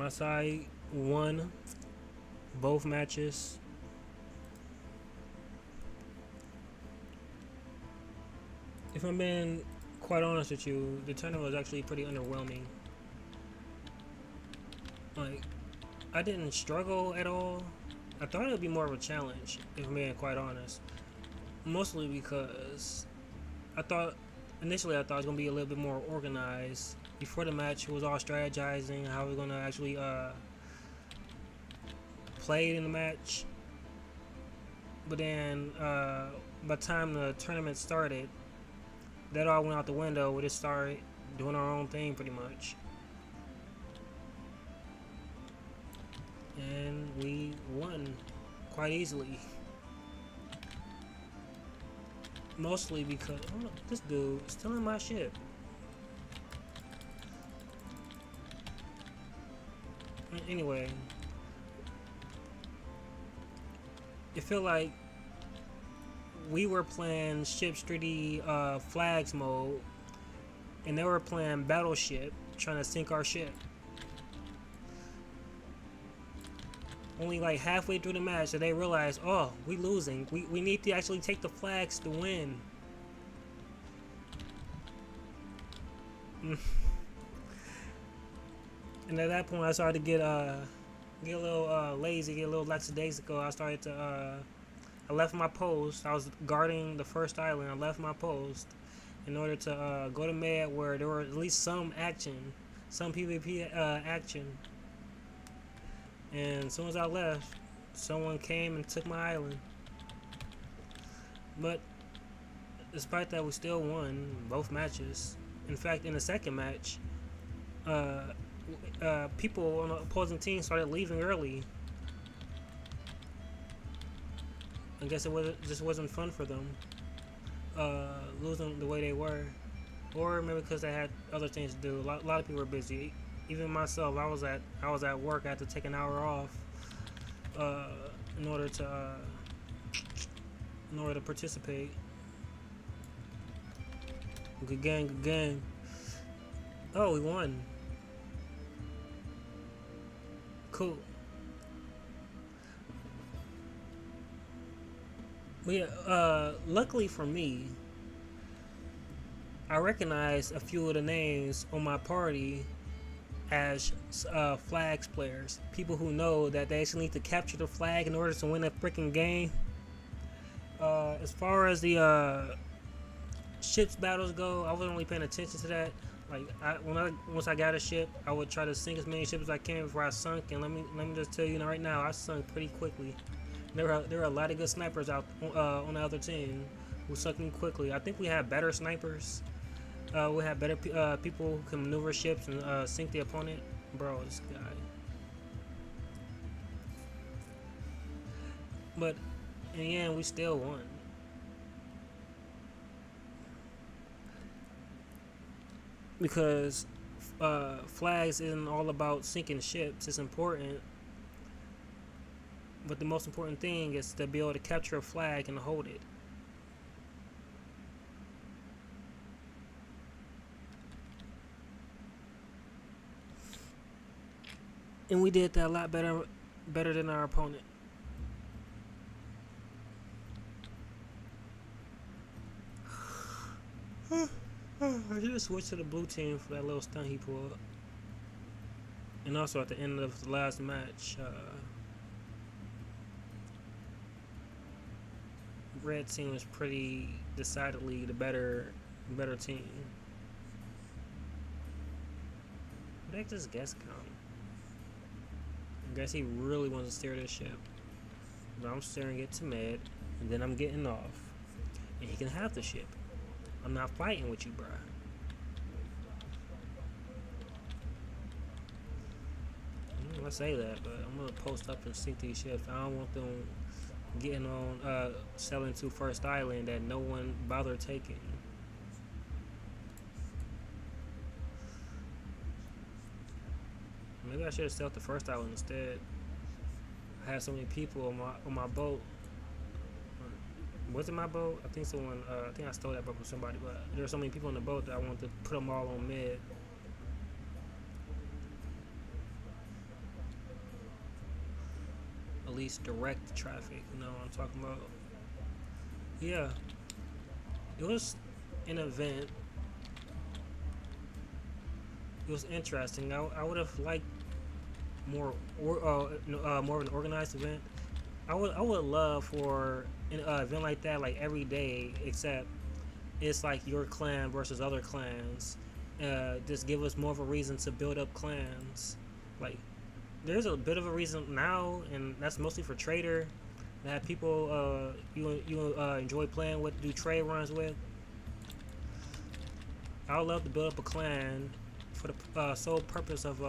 My side won both matches. If I'm being quite honest with you, the tournament was actually pretty underwhelming. Like, I didn't struggle at all. I thought it would be more of a challenge, if I'm being quite honest. Mostly because I thought initially I thought it was gonna be a little bit more organized. Before the match, it was all strategizing how we're gonna actually play in the match. But then by the time the tournament started, that all went out the window. We just started doing our own thing pretty much. And we won quite easily. Mostly because this dude is stealing my ship. Anyway, it felt like we were playing ship streety flags mode, and they were playing battleship, trying to sink our ship. Only like halfway through the match that they realized, oh, we losing. We need to actually take the flags to win. And at that point, I started to get a little lazy, get a little lackadaisical. I started to I left my post. I was guarding the first island. I left my post in order to go to med where there were at least some action, some PvP action. And as soon as I left, someone came and took my island. But despite that, we still won both matches. In fact, in the second match, people on the opposing team started leaving early. I guess it just wasn't fun for them, losing the way they were, or maybe because they had other things to do. A lot of people were busy. Even myself, I was at work. I had to take an hour off in order to participate. Good game, good game. Oh, we won. Cool. But yeah, luckily for me, I recognize a few of the names on my party as flags players. People who know that they actually need to capture the flag in order to win a freaking game. As far as the ships battles go, I wasn't really paying attention to that. Like once I got a ship, I would try to sink as many ships as I can before I sunk. And let me just tell you right now, I sunk pretty quickly. There were a lot of good snipers out on the other team who sunk me quickly. I think we had better snipers. We had better people who can maneuver ships and sink the opponent. Bro, this guy. But in the end, we still won. Because flags isn't all about sinking ships. It's important. But the most important thing is to be able to capture a flag and hold it. And we did that a lot better than our opponent. I should have switched to the blue team for that little stunt he pulled. And also at the end of the last match, red team was pretty decidedly the better team. Where the heck does Guess come? I guess he really wants to steer this ship. But I'm steering it to med, and then I'm getting off. And he can have the ship. I'm not fighting with you, bruh. I say that, but I'm gonna post up and sink these ships. I don't want them getting on selling to First Island that no one bothered taking. Maybe I should have sold the First Island instead. I had so many people on my boat. Was it my boat? I think someone. I think I stole that boat from somebody. But there were so many people on the boat that I wanted to put them all on mid. at least direct traffic. You know what I'm talking about? Yeah, it was an event. It was interesting. I would have liked more of an organized event. I would love for an event like that, like every day, except it's like your clan versus other clans. Just give us more of a reason to build up clans. Like there's a bit of a reason now, and that's mostly for trader. That people you enjoy playing with, do trade runs with. I would love to build up a clan for the sole purpose of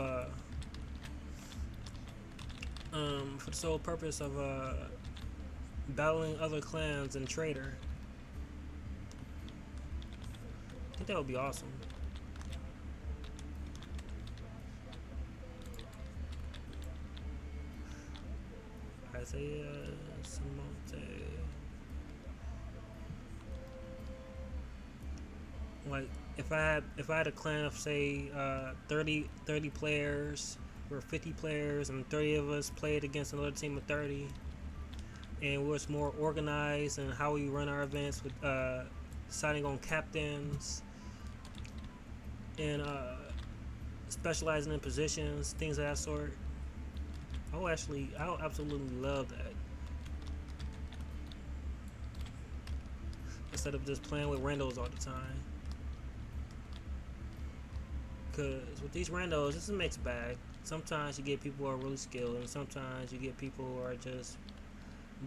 battling other clans and trader. I think that would be awesome. Isaiah Samonte. Like if I had a clan of say 30 players or 50 players and 30 of us played against another team of 30, and we was more organized in how we run our events with deciding on captains and specializing in positions, things of that sort. I would absolutely love that. Instead of just playing with randos all the time. Because with these randos, it's a mixed bag. Sometimes you get people who are really skilled, and sometimes you get people who are just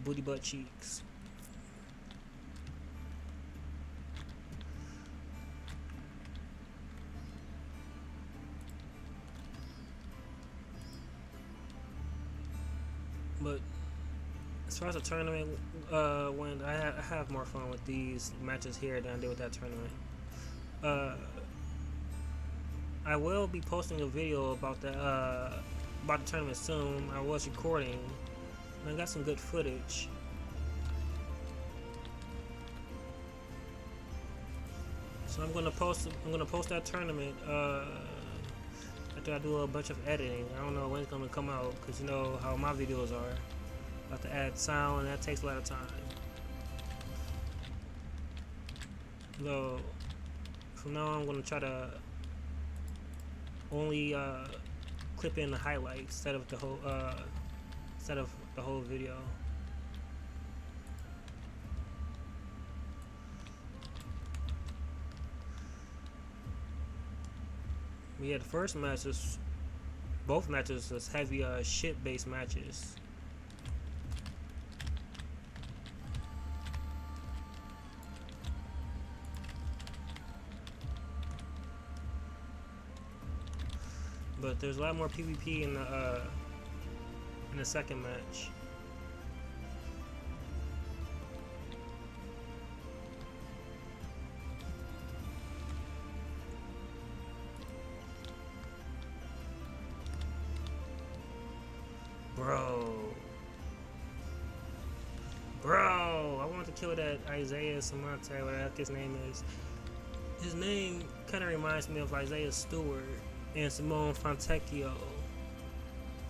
booty butt cheeks. But as far as the tournament went, I have more fun with these matches here than I did with that tournament. I will be posting a video about the tournament soon. I was recording, and I got some good footage. So I'm gonna post that tournament after I do a bunch of editing. I don't know when it's gonna come out, because you know how my videos are. I have to add sound, and that takes a lot of time. So from now on, I'm gonna try to only clip in the highlights instead of the whole video. Yeah, the first match is both matches was heavy shit based matches. But there's a lot more PvP in the second match. Bro, I want to kill that Isaiah Samonte, whatever the heck his name is. His name kind of reminds me of Isaiah Stewart and Simone Fontecchio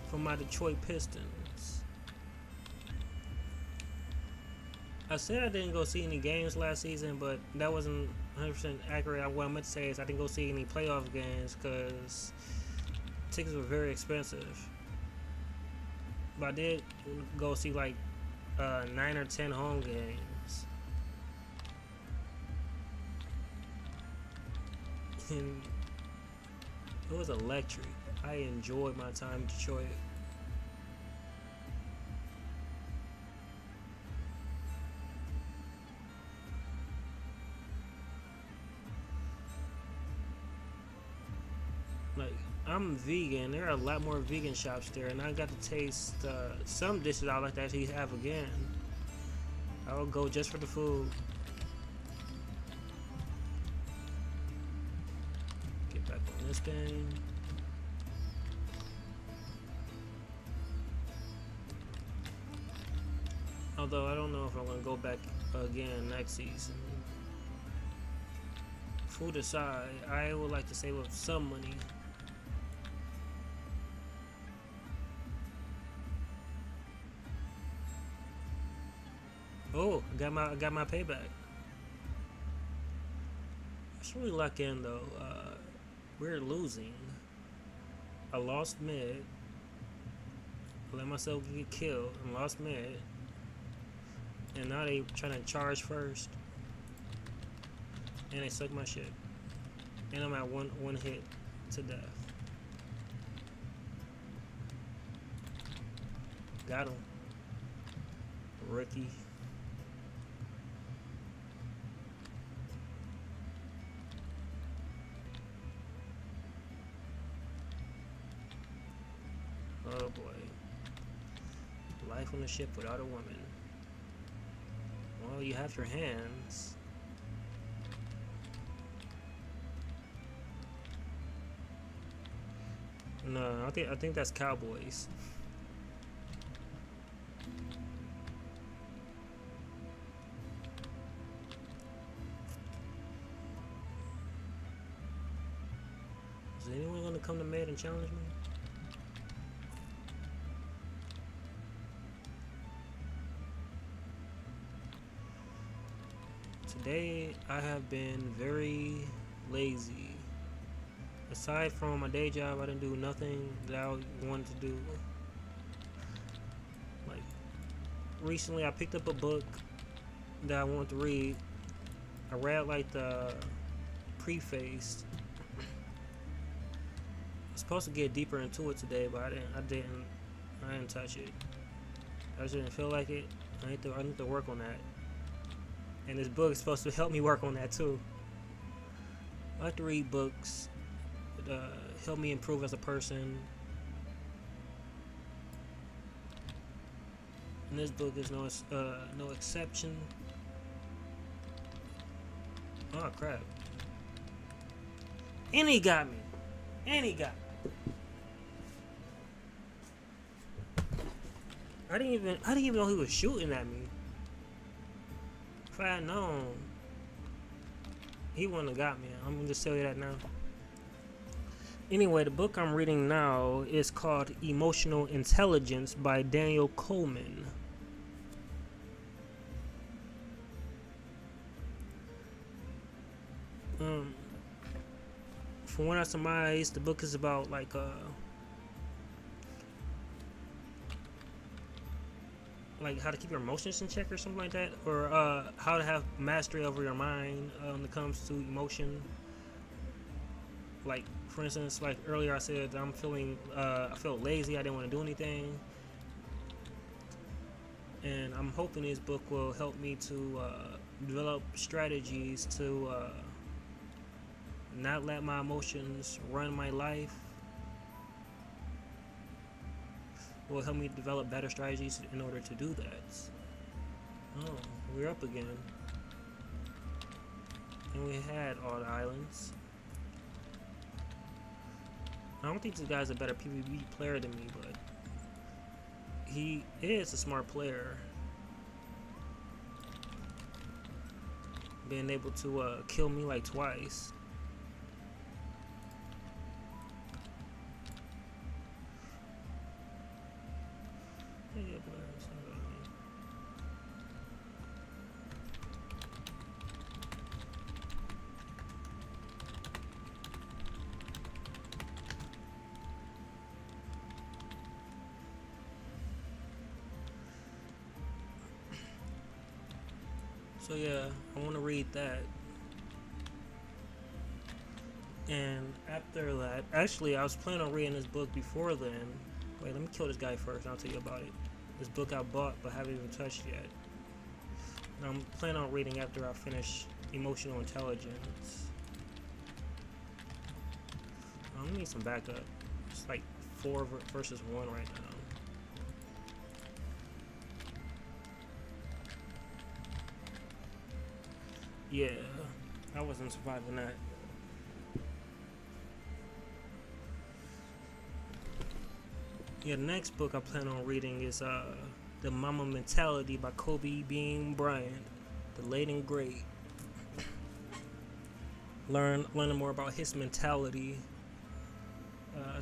from my Detroit Pistons. I said I didn't go see any games last season, but that wasn't 100% accurate. What I meant to say is I didn't go see any playoff games because tickets were very expensive. But I did go see like 9 or 10 home games. And it was electric. I enjoyed my time in Detroit. Like, I'm vegan. There are a lot more vegan shops there, and I got to taste some dishes I'd like to actually have again. I would go just for the food. Get back on this game. Although I don't know if I'm gonna go back again next season. Food aside, I would like to save up some money. Oh, I got my payback. I should really lock in though. We're losing. I lost mid. I let myself get killed and lost mid. And now they trying to charge first. And they suck my shit. And I'm at one hit to death. Got him. Rookie. Oh boy. Life on a ship without a woman. Well, you have your hands. No, I think that's Cowboys. Is anyone gonna come to mid and challenge me? Today I have been very lazy. Aside from my day job, I didn't do nothing that I wanted to do. Like, recently I picked up a book that I wanted to read. I read like the preface. I was supposed to get deeper into it today, but I didn't touch it. I just didn't feel like it. I need to work on that. And this book is supposed to help me work on that too. I like to read books. Help me improve as a person. And this book is no exception. Oh crap! And he got me. And he got me. I didn't even know he was shooting at me. If I had known, he wouldn't have got me. I'm gonna just tell you that now. Anyway, the book I'm reading now is called Emotional Intelligence by Daniel Coleman. From what I surmise, the book is about like how to keep your emotions in check or something like that, or how to have mastery over your mind when it comes to emotion. Like, for instance, like earlier I said that I felt lazy, I didn't want to do anything. And I'm hoping this book will help me to develop strategies to not let my emotions run my life. Will help me develop better strategies in order to do that. Oh, we're up again. And we had all the islands. I don't think this guy's a better PvP player than me, but he is a smart player. Being able to kill me like twice. So yeah, I want to read that. And after that, actually I was planning on reading this book before then. Wait, let me kill this guy first and I'll tell you about it. This book I bought but haven't even touched yet. And I'm planning on reading after I finish Emotional Intelligence. I'm gonna need some backup. It's like 4 versus 1 right now. Yeah, I wasn't surviving that. Yeah, the next book I plan on reading is The Mama Mentality by Kobe Bean Bryant, the late and great. Learning more about his mentality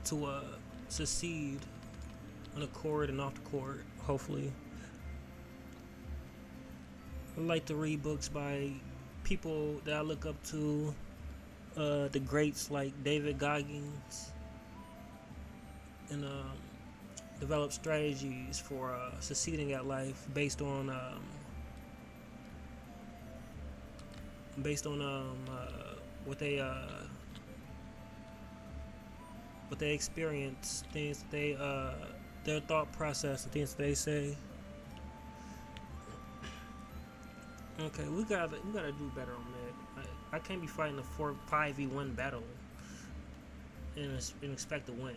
to succeed on the court and off the court, hopefully. I like to read books by people that I look up to, the greats like David Goggins, and develop strategies for succeeding at life based on what they experience, things that they their thought process, the things that they say. Okay, we gotta do better on that. I can't be fighting a 5v1 battle and expect to win.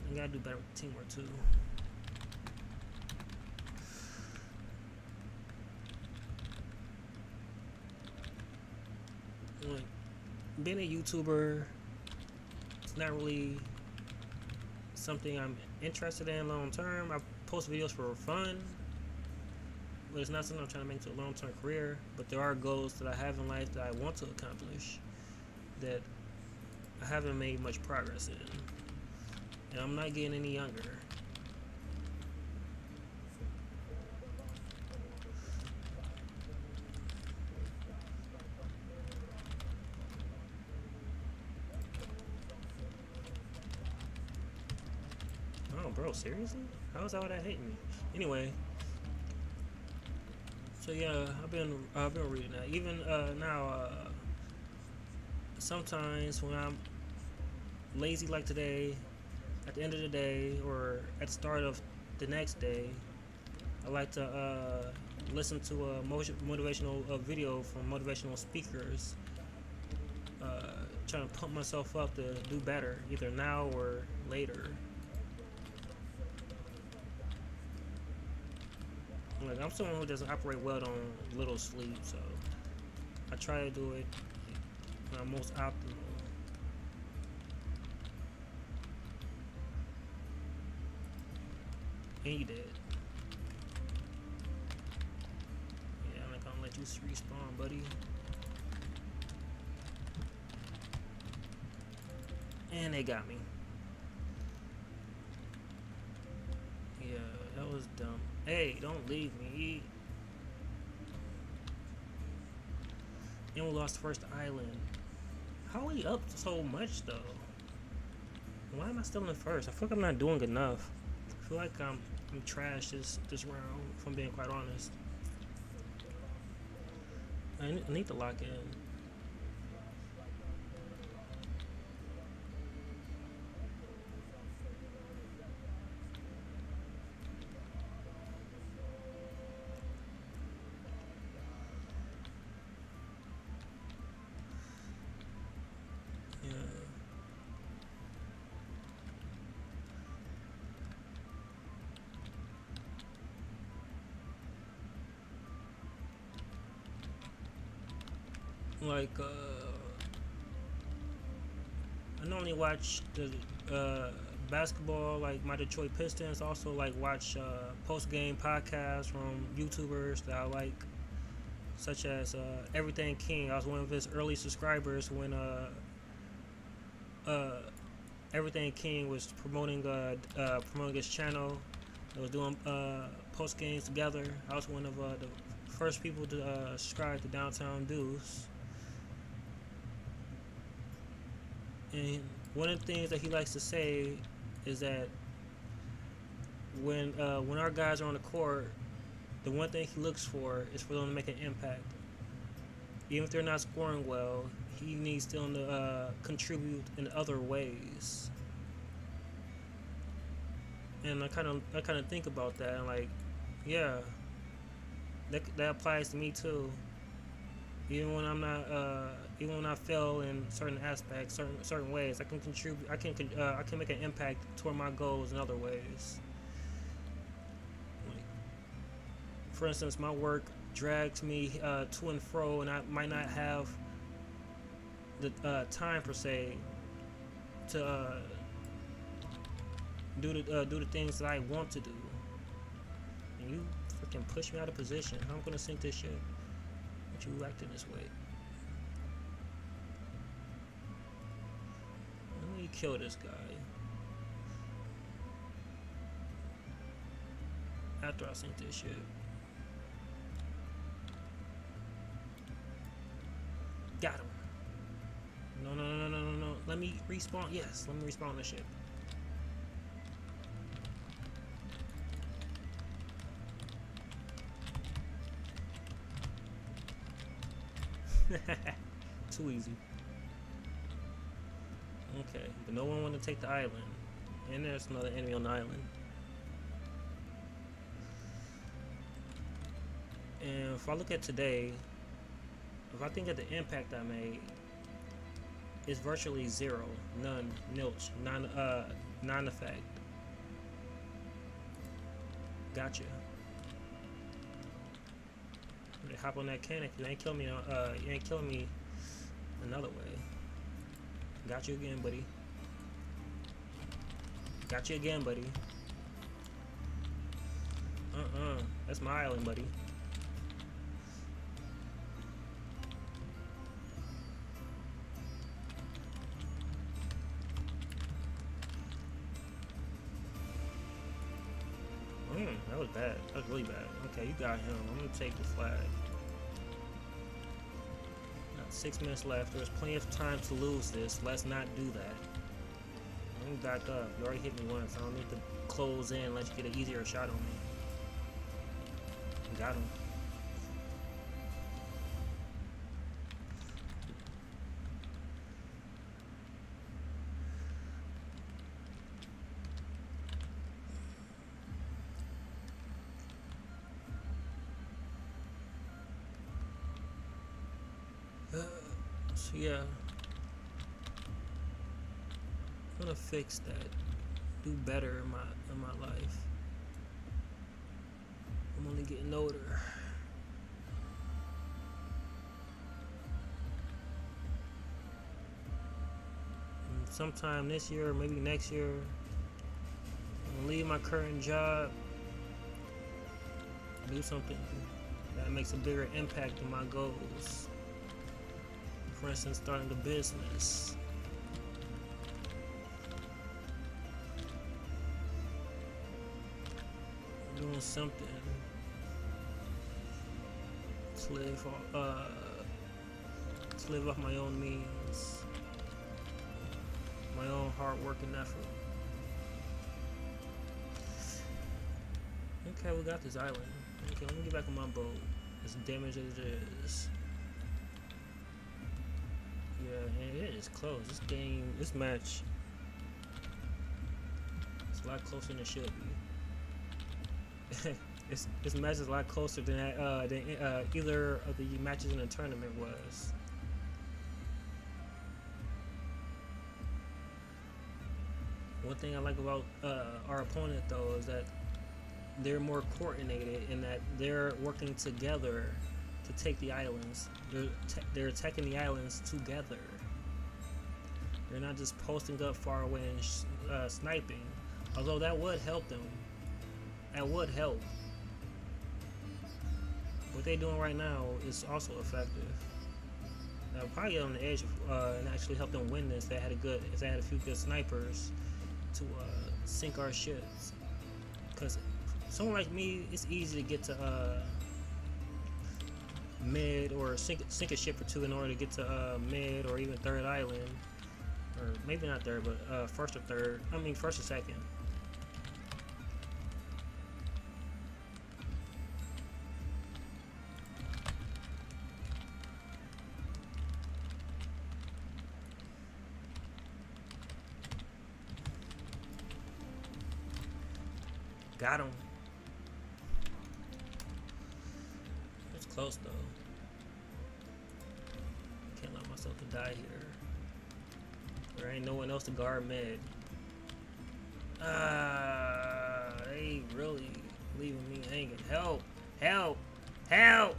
I gotta do better with teamwork too. Like, being a YouTuber, it's not really something I'm interested in long term. I post videos for fun, but it's not something I'm trying to make into a long term career. But there are goals that I have in life that I want to accomplish that I haven't made much progress in. And I'm not getting any younger. Oh, bro, seriously? How is that what that hate me? Anyway, so yeah, I've been reading that. Even now, sometimes when I'm lazy like today, at the end of the day or at the start of the next day, I like to listen to a motivational video from motivational speakers, trying to pump myself up to do better, either now or later. Like, I'm someone who doesn't operate well on little sleep, so I try to do it when I'm most optimal. And you did. Yeah, I'm not gonna let you respawn, buddy. And they got me. Yeah, that was dumb. Hey, don't leave me. And we lost the first island. How are we up so much though? Why am I still in first? I feel like I'm not doing enough. I feel like I'm trash this round, if I'm being quite honest. I need to lock in. Like, I normally watch the basketball, like my Detroit Pistons. Also, like watch post-game podcasts from YouTubers that I like, such as Everything King. I was one of his early subscribers when Everything King was promoting his channel. They was doing post games together. I was one of the first people to subscribe to Downtown Deuce. And one of the things that he likes to say is that when our guys are on the court, the one thing he looks for is for them to make an impact. Even if they're not scoring well, he needs them to contribute in other ways. And I kind of think about that, and like, yeah, that applies to me too. Even when I'm not, even when I fail in certain aspects, certain ways, I can contribute. I can make an impact toward my goals in other ways. Like, for instance, my work drags me to and fro, and I might not have the time per se to do the things that I want to do. And you freaking push me out of position. How I'm gonna sink this shit? But you acting this way. Let me kill this guy. After I sink this shit. Got him. No, no, no, no, no, no. Let me respawn. Yes, let me respawn the ship. Too easy. Okay, but no one want to take the island. And there's another enemy on the island. And if I look at today, if I think of the impact I made, it's virtually zero, none, nilch, non-effect. Gotcha. Hop on that cannon. You ain't killing me. You ain't killing me another way. Got you again, buddy. Got you again, buddy. That's my island, buddy. That was bad. That was really bad. Okay, you got him. I'm gonna take the flag. Got 6 minutes left. There's plenty of time to lose this. Let's not do that. Let me back up. You already hit me once. I don't need to close in. Let you get an easier shot on me. Got him. So yeah, I'm gonna fix that. Do better in my life. I'm only getting older. And sometime this year, or maybe next year, I'm gonna leave my current job, do something that makes a bigger impact on my goals. For instance, starting a business. Doing something to live off my own means, my own hard work and effort. Okay, we got this island. Okay, let me get back on my boat. As damaged as it is. Yeah, and it is close. This game, this match, it's a lot closer than it should be. This match is a lot closer than either of the matches in the tournament was. One thing I like about our opponent though is that they're more coordinated in that they're working together to take the islands. They're attacking the islands together. They're not just posting up far away and sniping. Although that would help them. That would help. What they're doing right now is also effective. Now, probably get on the edge and actually help them win this. If they had a few good snipers to sink our ships. Because someone like me, it's easy to get to mid or sink a ship or two in order to get to mid or even third island, or maybe not third, but first or third. I mean first or second. Got him. It's close though. Can't allow myself to die here. There ain't no one else to guard mid. They really leaving me hanging. Help! Help! Help!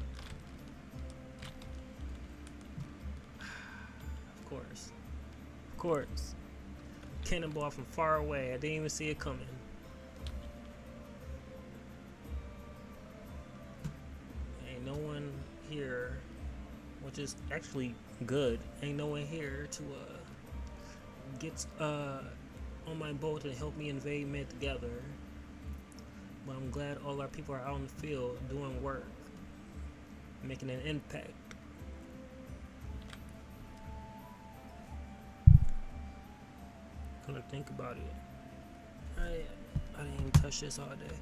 Of course. Of course. Cannonball from far away. I didn't even see it coming. No one here, which is actually good. Ain't no one here to get on my boat to help me invade mid together. But I'm glad all our people are out in the field doing work, making an impact. Gonna think about it. I didn't even touch this all day.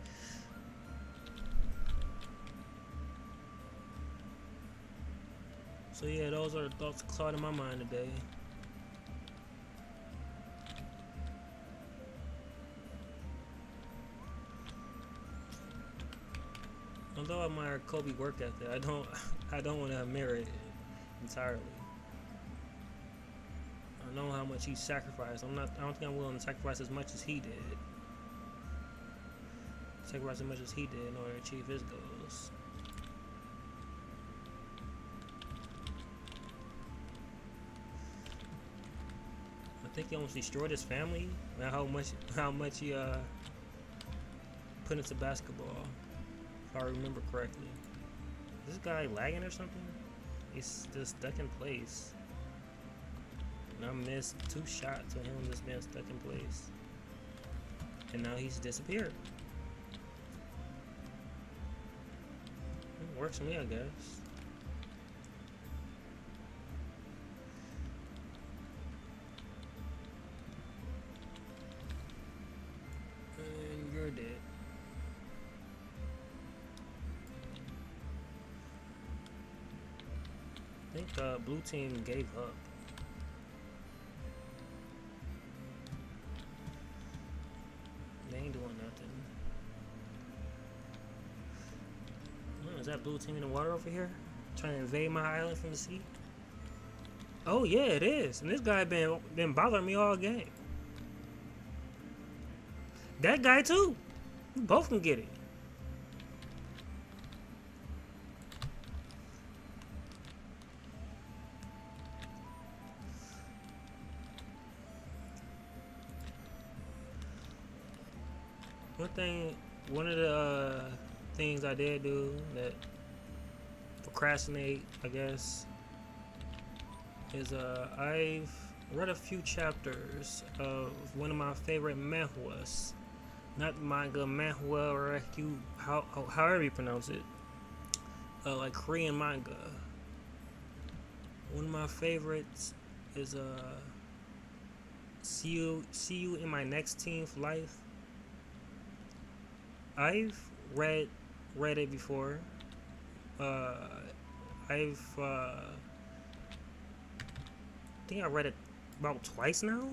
So yeah, those are the thoughts clouding my mind today. Although I admire Kobe work ethic, I don't want to admire it entirely. I know how much he sacrificed. I don't think I'm willing to sacrifice as much as he did. Sacrifice as much as he did in order to achieve his goals. I think he almost destroyed his family. Man, how much he put into basketball, if I remember correctly. Is this guy lagging or something? He's just stuck in place. And I missed 2 shots of him just being stuck in place. And now he's disappeared. It works for me, I guess. And you're dead. I think blue team gave up. They ain't doing nothing. Oh, is that blue team in the water over here? Trying to invade my island from the sea? Oh yeah, it is. And this guy been bothering me all game. That guy too. We both can get it. One of the things I did do that procrastinate, I guess, is I've read a few chapters of one of my favorite manhwas. Not manga, manhwa, or however you pronounce it. Like Korean manga. One of my favorites is See You in My Next Teen's Life. I've read it before. I think I read it about twice now.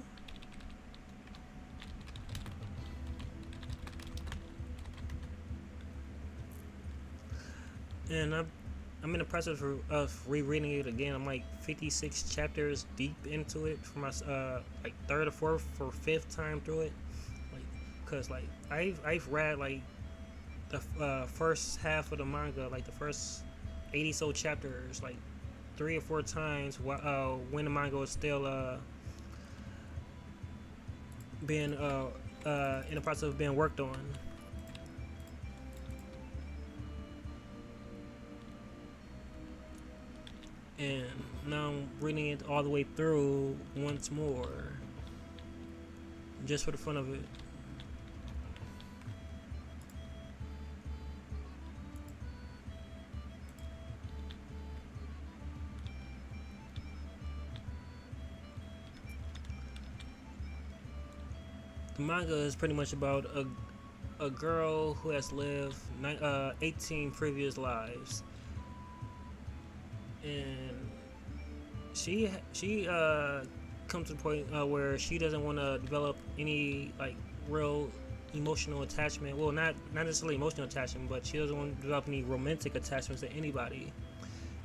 And I'm in the process of rereading it again. I'm like 56 chapters deep into it for my like 3rd or 4th or 5th time through it. Like, cause like I've read like the first half of the manga, like the first 80 so chapters, like 3 or 4 times when the manga was still being in the process of being worked on. And now I'm reading it all the way through once more, just for the fun of it. The manga is pretty much about a girl who has lived 18 previous lives, and she comes to the point where she doesn't want to develop any like real emotional attachment. Well, not necessarily emotional attachment, but she doesn't want to develop any romantic attachments to anybody,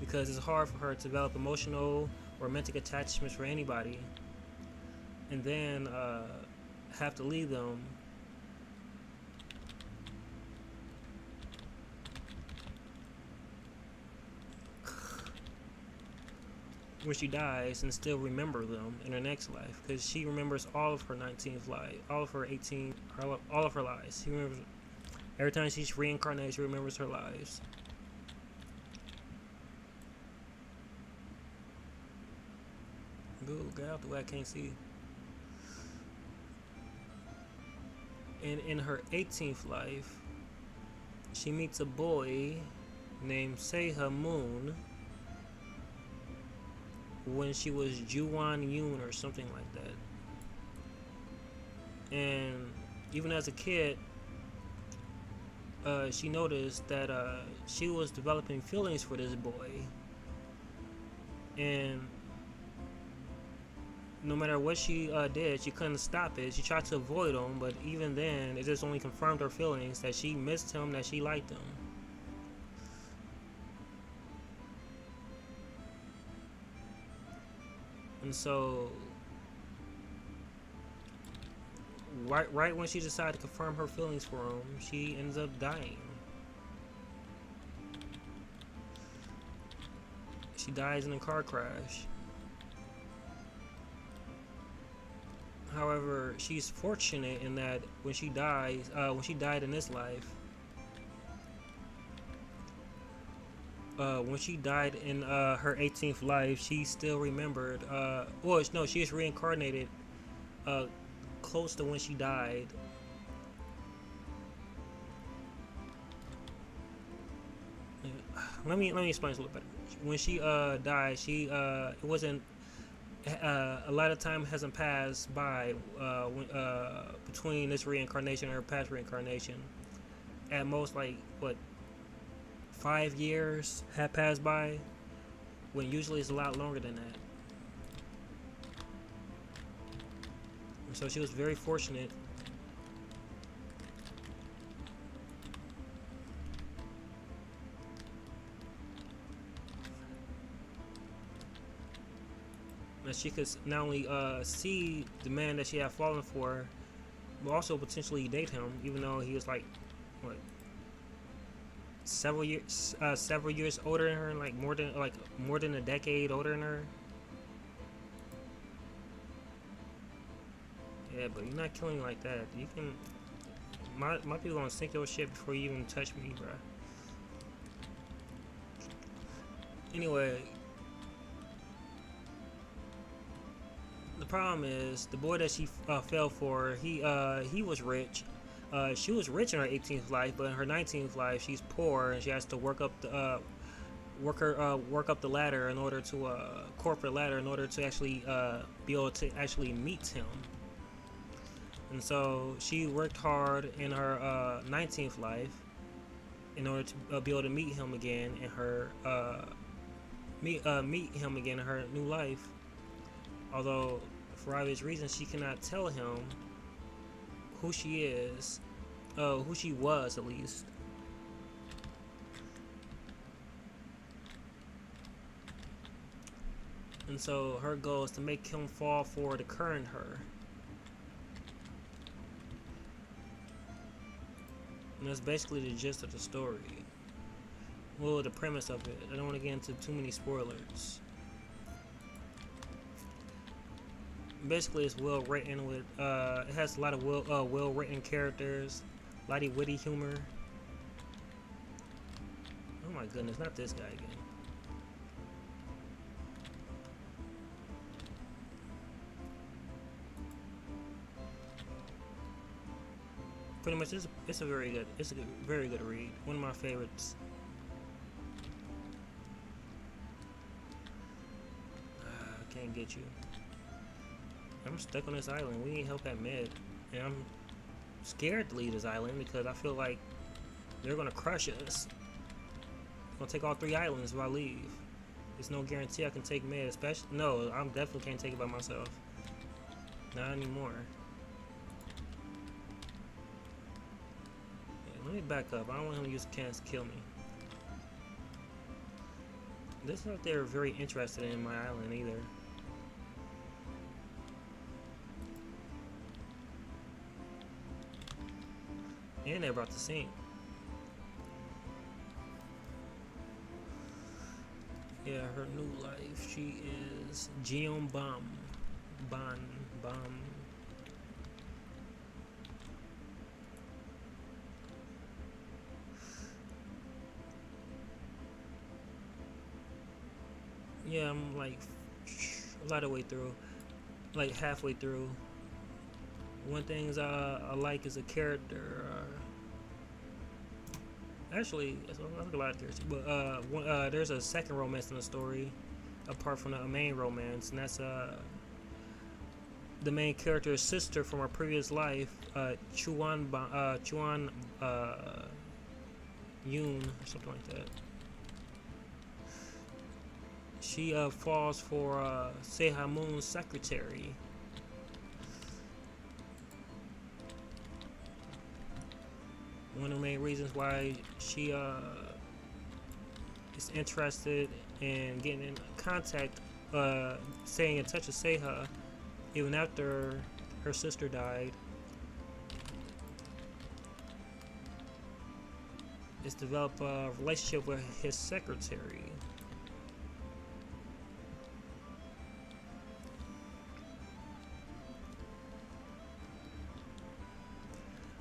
because it's hard for her to develop emotional romantic attachments for anybody, and then have to leave them. When she dies, and still remember them in her next life, because she remembers all of her 19th life, all of her 18, all of her lives. She remembers every time she's reincarnated. She remembers her lives. Good, get out the way, I can't see. And in her 18th life, she meets a boy named Seiha Moon when she was Juwan Yoon or something like that. And even as a kid, she noticed that she was developing feelings for this boy, and no matter what she did, she couldn't stop it. She tried to avoid him, but even then, it just only confirmed her feelings that she missed him, that she liked him. And so, right when she decided to confirm her feelings for him, she ends up dying. She dies in a car crash. However, she's fortunate in that when she died in this life, when she died in her 18th life, she still remembered. Well, no, she is reincarnated close to when she died. Let me explain this a little better. When she died, she it wasn't a lot of time hasn't passed by between this reincarnation and her past reincarnation. At most, like what, 5 years had passed by, when usually it's a lot longer than that. And so she was very fortunate. That she could not only see the man that she had fallen for, but also potentially date him, even though he was like, what, several years older than her, like more than a decade older than her. Yeah, but you're not killing me like that. You can, my people gonna sink your shit before you even touch me, bruh. Anyway, the problem is the boy that she fell for. He was rich. She was rich in her 18th life, but in her 19th life, she's poor and she has to work up the ladder in order to corporate ladder in order to actually be able to actually meet him. And so she worked hard in her 19th life in order to be able to meet him again in her meet him again in her new life. Although, for obvious reasons, she cannot tell him who she is, who she was at least. And so her goal is to make him fall for the current her. And that's basically the gist of the story. Well, the premise of it. I don't want to get into too many spoilers. Basically, it's well written with. It has a lot of well written characters, a lot of witty humor. Oh my goodness, not this guy again. Pretty much, it's a very good read. One of my favorites. Can't get you. I'm stuck on this island. We need help at mid, and I'm scared to leave this island because I feel like they're gonna crush us. I'm gonna take all 3 islands if I leave. There's no guarantee I can take mid, especially no. I definitely can't take it by myself. Not anymore. Let me back up. I don't want him to use cans to kill me. This is not they're very interested in my island either. And they're about to sink. Yeah, her new life. She is Jeon Bam. Bam. Yeah, I'm like a lot of way through, like halfway through. One things I like is a character. Actually, I like a lot of characters, but there's a second romance in the story, apart from the main romance, and that's the main character's sister from her previous life, Chuan Yoon, or something like that. She falls for Seha Moon's secretary. One of the main reasons why she is interested in getting in contact, staying in touch with Seha, even after her sister died, is develop a relationship with his secretary.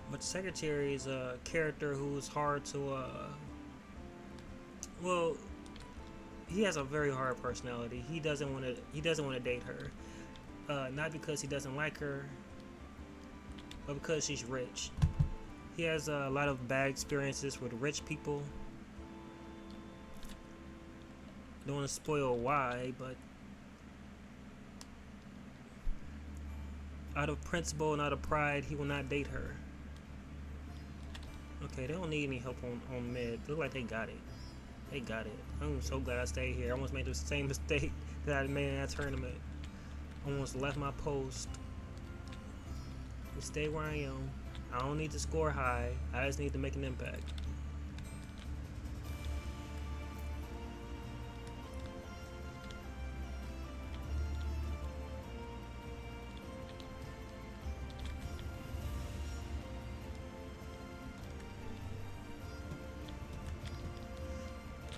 But the secretary is a character who's hard to well, he has a very hard personality. He doesn't want to date her. Not because he doesn't like her, but because she's rich. He has a lot of bad experiences with rich people. Don't want to spoil why, but out of principle and out of pride, he will not date her. Okay, they don't need any help on mid. Look like they got it. They got it. I'm so glad I stayed here. I almost made the same mistake that I made in that tournament. Almost left my post. Stay where I am. I don't need to score high. I just need to make an impact.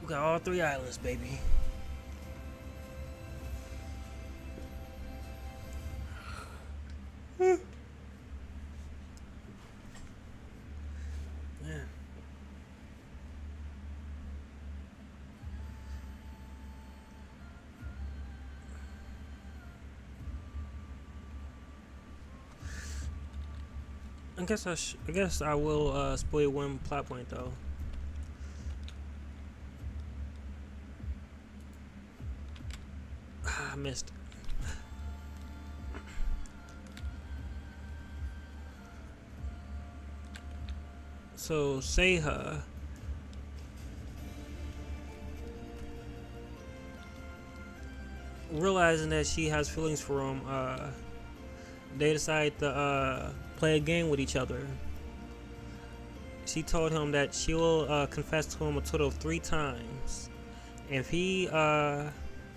We got all 3 islands, baby. Man. I guess I will spoil one plot point though. I missed. So Seha realizing that she has feelings for him, they decide to play a game with each other. She told him that she will confess to him a total of 3 times. And if he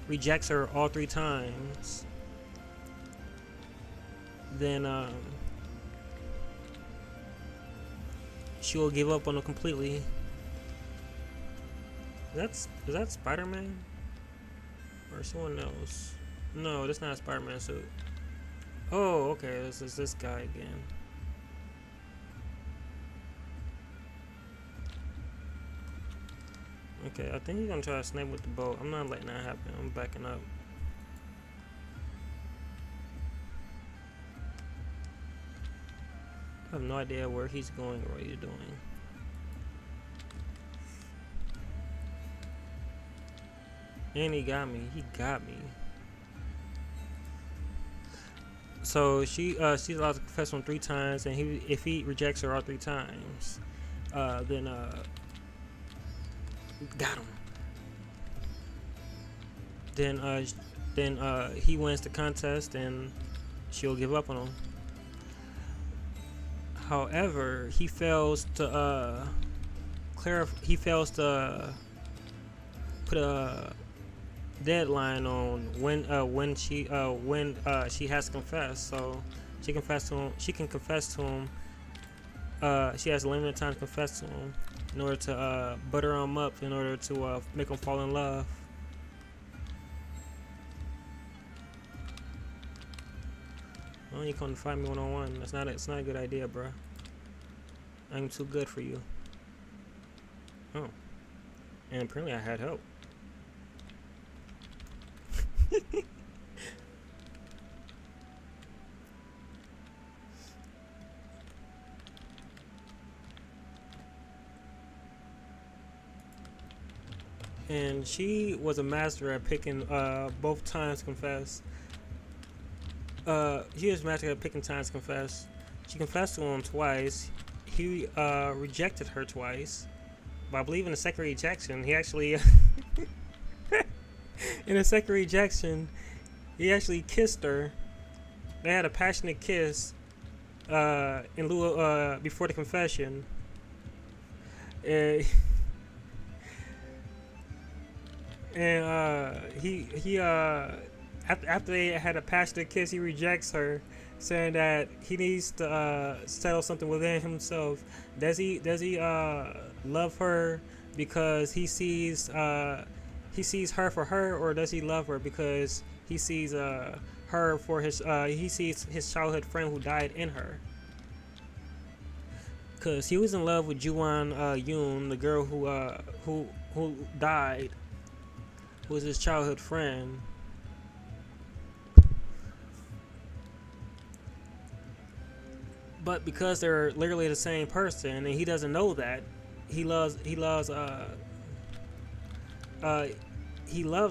rejects her all 3 times, then she will give up on him completely. Is that Spider-Man? Or someone else? No, that's not a Spider-Man suit. Oh, okay, this is this guy again. Okay, I think he's gonna try to snipe with the boat. I'm not letting that happen. I'm backing up. I have no idea where he's going or what he's doing. And he got me. He got me. So she's allowed to confess him 3 times, and if he rejects her all 3 times, then got him. Then he wins the contest, and she'll give up on him. However, he fails to He fails to put a deadline on when she has to confess. So she can confess to him. She has a limited time to confess to him in order to butter him up, in order to make him fall in love. Why don't you come to fight me one-on-one? It's not a good idea, bro. I'm too good for you. Oh, and apparently I had help. And she was a master at picking both times to confess. She was magic at picking times to confess. She confessed to him twice. He rejected her twice. But I believe in the second rejection, he actually in the second rejection, he actually kissed her. They had a passionate kiss in lieu of, before the confession. And he after they had a passionate kiss, he rejects her, saying that he needs to settle something within himself. Does he love her because he sees her for her, or does he love her because he sees her for he sees his childhood friend who died in her? Cause he was in love with Juwon Yoon, the girl who died, who was his childhood friend. But because they're literally the same person, and he doesn't know that, he loves he loves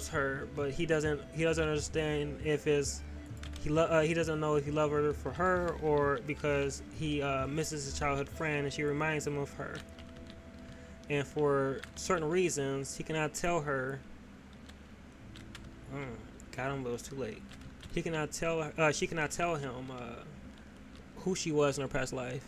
her, but he doesn't understand if he doesn't know if he loves her for her or because he misses his childhood friend and she reminds him of her. And for certain reasons, he cannot tell her. Got him, but it was too late. He cannot tell her. She cannot tell him who she was in her past life.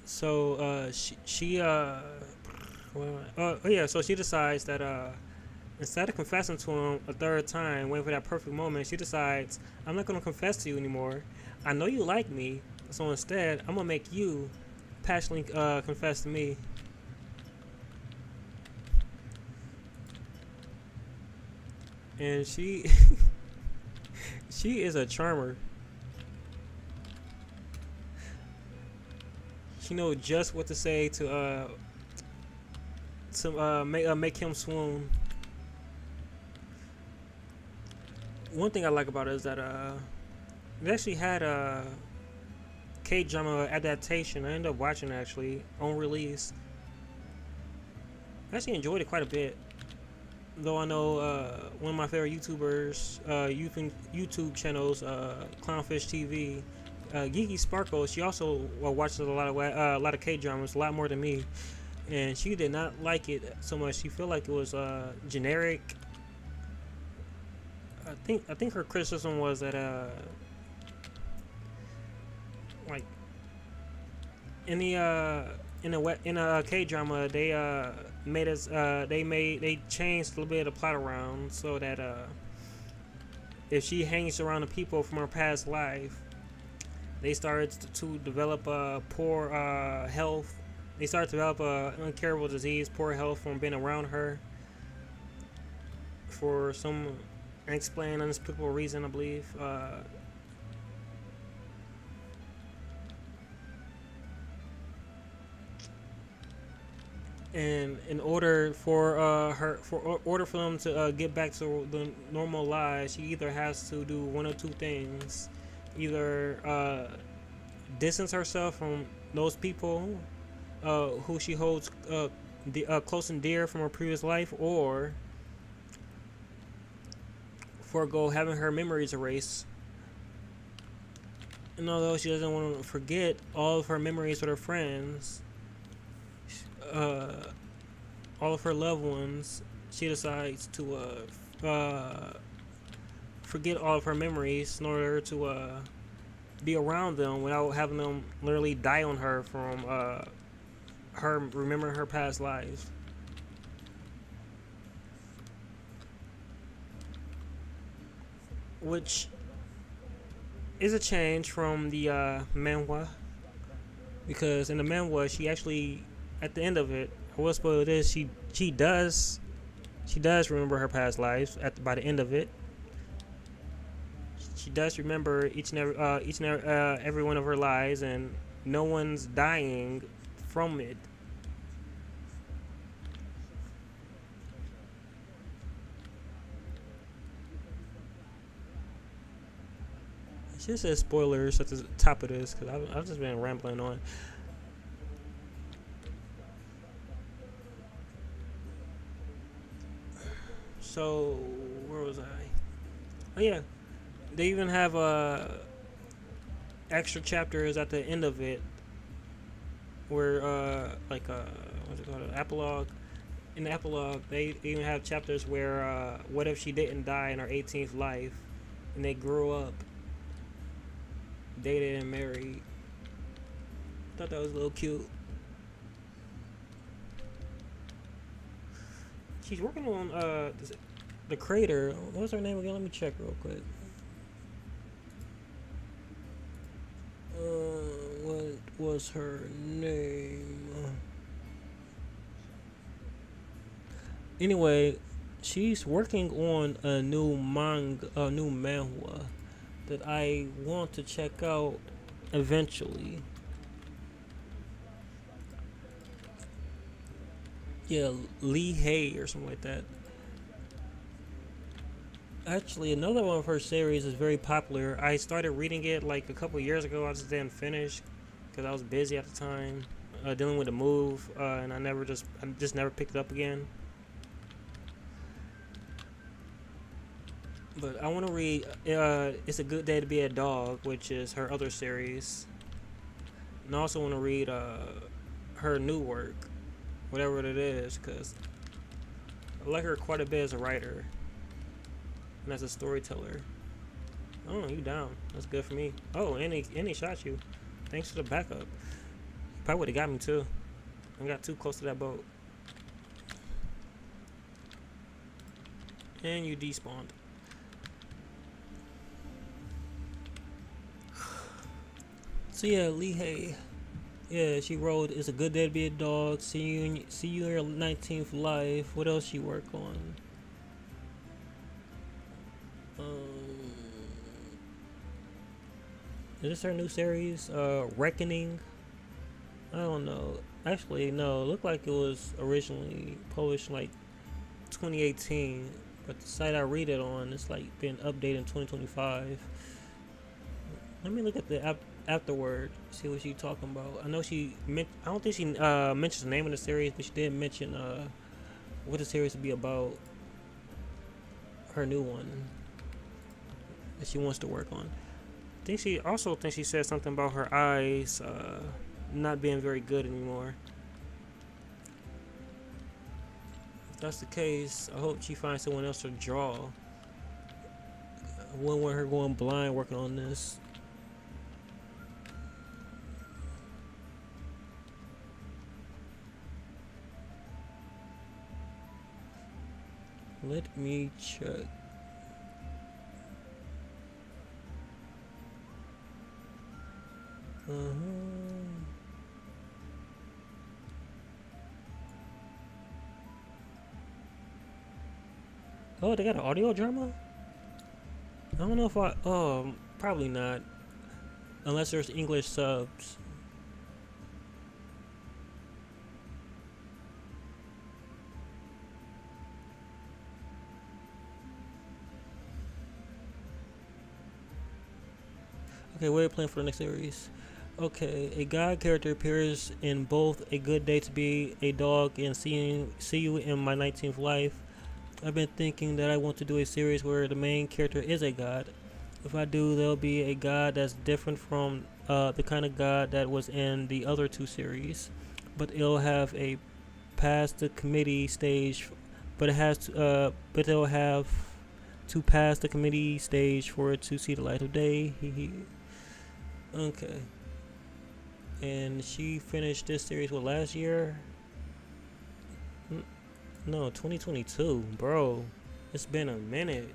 So so she decides that instead of confessing to him a third time, waiting for that perfect moment, she decides, I'm not going to confess to you anymore. I know you like me, so instead I'm going to make you passionately confess to me. And she she is a charmer. She knows just what to say to make him swoon. One thing I like about it is that they actually had a K-drama adaptation. I ended up watching it actually on release. I actually enjoyed it quite a bit. Though I know one of my favorite YouTubers, YouTube channels, Clownfish TV, Geeky Sparkle, she also watches a lot of K-dramas, a lot more than me, and she did not like it so much. She felt like it was generic. I think her criticism was that like in a K-drama they changed a little bit of the plot around so that if she hangs around the people from her past life, they started to develop poor health. They started to develop an incurable disease, poor health from being around her for some unexplained, unspeakable reason, I believe. And in order for order for them to get back to the normal lives, she either has to do one or two things: either distance herself from those people who she holds close and dear from her previous life, or forego having her memories erased. And although she doesn't want to forget all of her memories with her friends, all of her loved ones, she decides to forget all of her memories in order to be around them without having them literally die on her from her remembering her past lives. Which is a change from the manhwa, because in the manhwa she actually, at the end of it, I will spoil this, she does remember her past lives by the end of it. She does remember each and every one of her lives, and no one's dying from it. Just says spoilers at the top of this because I've just been rambling on. So where was I? Oh yeah, they even have extra chapters at the end of it where like what's it called, an epilogue. In the epilogue, they even have chapters where what if she didn't die in her 18th life, and they grew up, dated, and married. Thought that was a little cute. She's working on the crater. What's her name again? Let me check real quick. What was her name? Anyway, she's working on a new manhwa that I want to check out eventually. Yeah, Lee Hay or something like that. Actually, another one of her series is very popular. I started reading it like a couple years ago. I just didn't finish because I was busy at the time, dealing with the move, and I just never picked it up again. But I want to read It's a Good Day to Be a Dog, which is her other series. And I also want to read her new work, whatever it is, because I like her quite a bit as a writer and as a storyteller. Oh, you down. That's good for me. Oh, and he shot you. Thanks for the backup. Probably would have got me too. I got too close to that boat. And you despawned. So yeah, Lee Hay. Yeah, she wrote "It's a Good Day to Be a Dog." See you in your 19th life. What else she work on? Is this her new series? Reckoning. I don't know. Actually, no. It looked like it was originally published like 2018, but the site I read it on, it's like been updated in 2025. Let me look at the afterward, see what she's talking about. I know I don't think she mentions the name of the series, but she did mention what the series would be about. Her new one that she wants to work on. I think she said something about her eyes not being very good anymore. If that's the case, I hope she finds someone else to draw. I wouldn't want her going blind working on this. Let me check. Oh, they got an audio drama? I don't know if probably not. Unless there's English subs. Okay, what are you playing for the next series? Okay, a God character appears in both A Good Day to Be a Dog and See You in My 19th Life. I've been thinking that I want to do a series where the main character is a god. If I do, there'll be a god that's different from the kind of god that was in the other two series, but it'll have a past the committee stage. But it'll have to pass the committee stage for it to see the light of day. Okay. And she finished this series last year? No, 2022, bro. It's been a minute.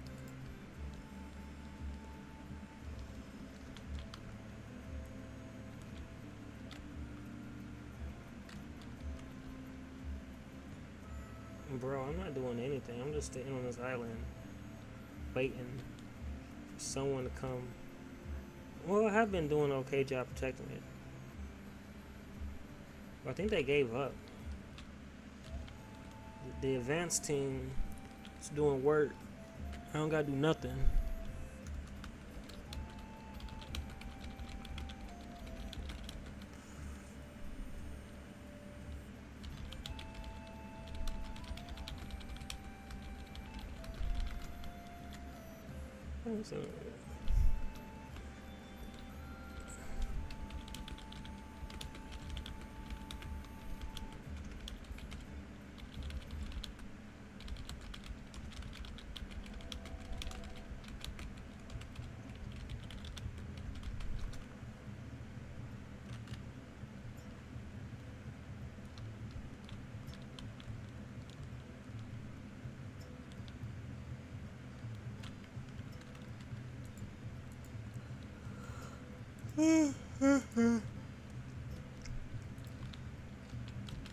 Bro, I'm not doing anything. I'm just staying on this island, waiting for someone to come. Well, I have been doing an okay job protecting it. But I think they gave up. The advanced team is doing work. I don't gotta do nothing.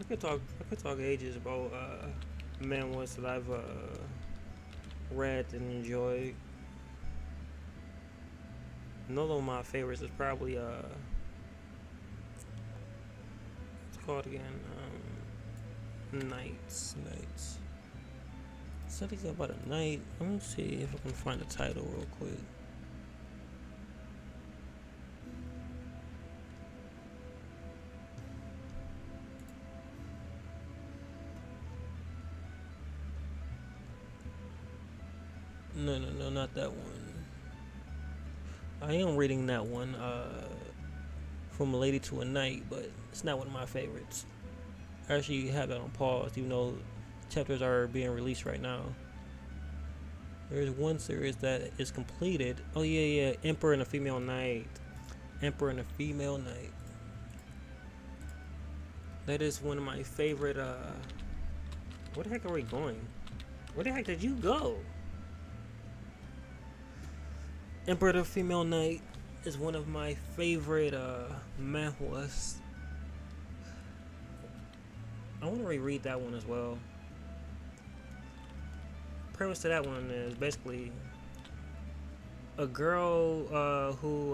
I could talk ages about manhwas that I've read and enjoyed. Another of my favorites is probably what's it called again? Knights. Something about a knight. Let me see if I can find the title real quick. No, not that one. I am reading that one, From a Lady to a Knight, but it's not one of my favorites. I actually have that on pause, even though chapters are being released right now. There's one series that is completed. Oh yeah, Emperor and a Female Knight. Emperor and a Female Knight. That is one of my favorite. Where the heck are we going? Where the heck did you go? Emperor and a Female Knight is one of my favorite manhwas. I want to reread that one as well. Premise to that one is basically a girl who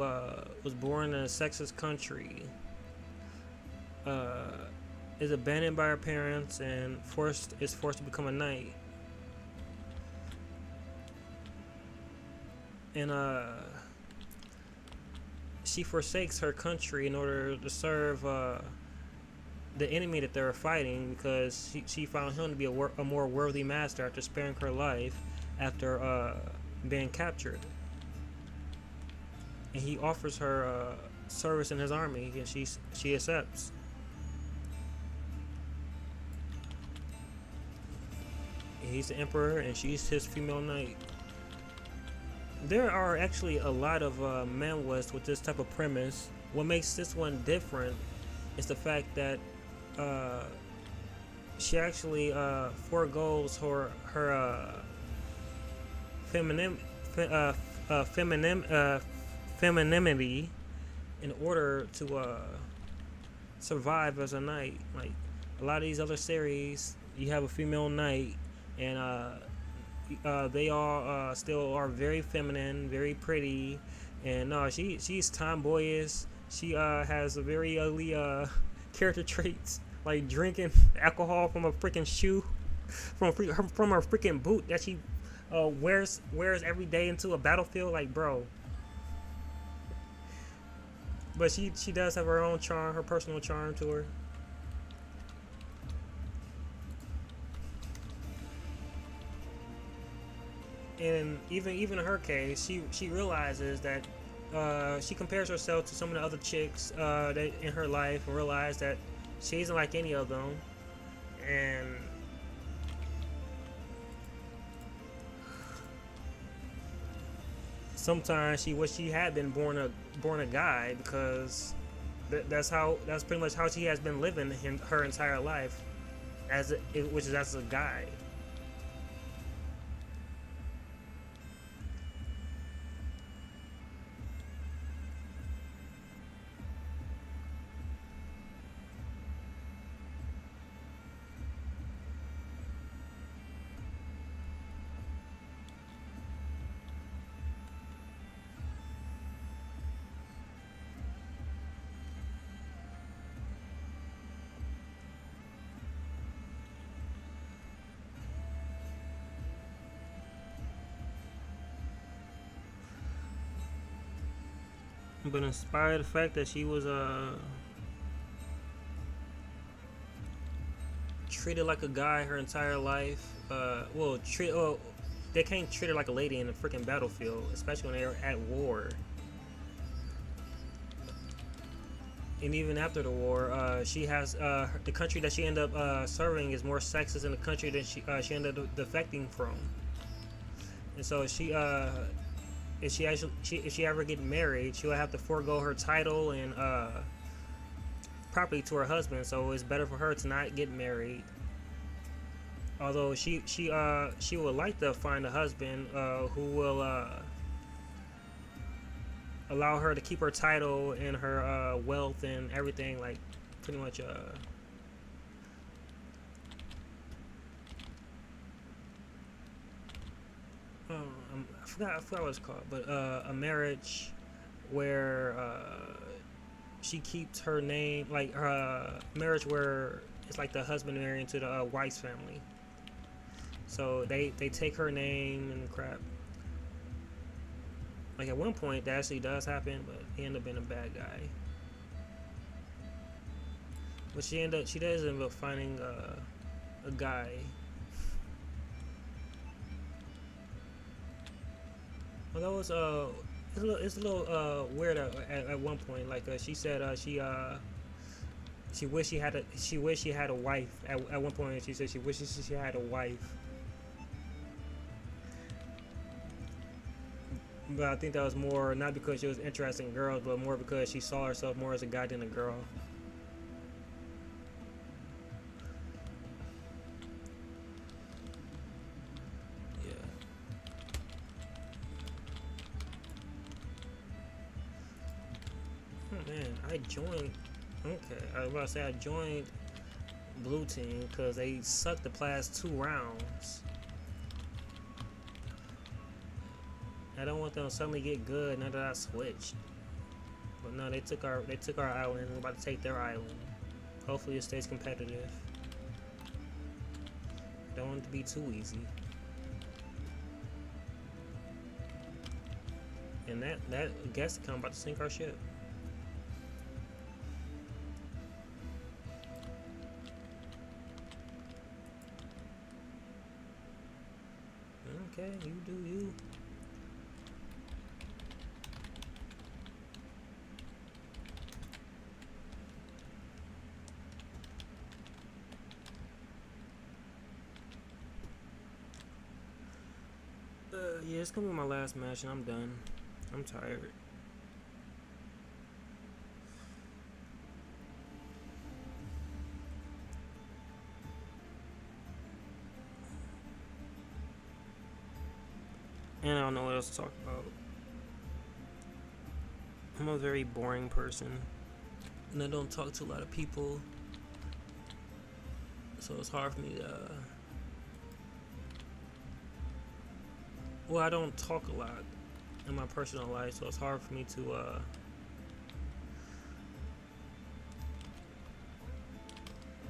was born in a sexist country is abandoned by her parents and is forced to become a knight. And she forsakes her country in order to serve the enemy that they were fighting, because she found him to be a more worthy master after sparing her life after being captured. And he offers her service in his army, and she accepts. He's the emperor, and she's his female knight. There are actually a lot of manhwas with this type of premise. What makes this one different is the fact that she actually foregoes her femininity in order to survive as a knight. Like a lot of these other series, you have a female knight, and they all still are very feminine, very pretty, and she's tomboyish. She has a very ugly character traits, like drinking alcohol from a freaking shoe, from her freaking boot that she wears every day into a battlefield. Like, bro. But she does have her own charm, her personal charm to her. And even in her case, she realizes that she compares herself to some of the other chicks that in her life, and realizes that she isn't like any of them. And sometimes she wish she had been born a guy, because that's pretty much how she has been living her entire life, which is as a guy. But inspired the fact that she was treated like a guy her entire life. they can't treat her like a lady in the freaking battlefield, especially when they're at war. And even after the war, she has the country that she ended up serving is more sexist than the country that she ended up defecting from. And so if she ever get married, she'll have to forego her title and property to her husband. So it's better for her to not get married. Although she would like to find a husband who will allow her to keep her title and her wealth and everything, like pretty much I forgot what it's called, but a marriage where she keeps her name, like her marriage where it's like the husband marrying into the wife's family. So they take her name and crap. Like at one point that actually does happen, but he ended up being a bad guy. But she does end up finding a guy. Although it's a little weird at one point. Like she said she wished she had a wife. At one point she said she wishes she had a wife. But I think that was more not because she was interested in girls, but more because she saw herself more as a guy than a girl. Yeah. Oh man, I joined. Okay, I was about to say I joined Blue Team because they sucked the past 2 rounds. I don't want them to suddenly get good now that I switched. But no, they took our island. We're about to take their island. Hopefully it stays competitive. Don't want it to be too easy. And that guess account about to sink our ship. Okay, you do you. Yeah, it's gonna be my last match and I'm done. I'm tired. And I don't know what else to talk about. I'm a very boring person. And I don't talk to a lot of people. So it's hard for me to... Well, I don't talk a lot in my personal life, so it's hard for me to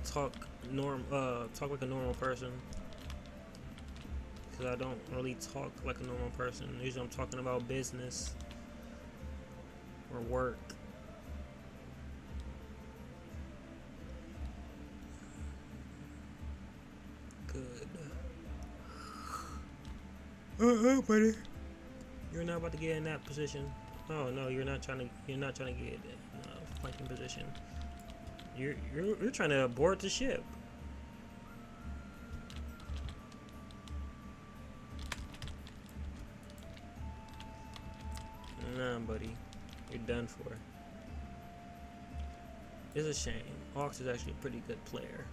talk like a normal person, because I don't really talk like a normal person. Usually I'm talking about business or work. Good. Buddy. You're not about to get in that position. Oh no, you're not trying to get in a flanking position. You're trying to board the ship. Nah, buddy. You're done for. It's a shame. Hawks is actually a pretty good player.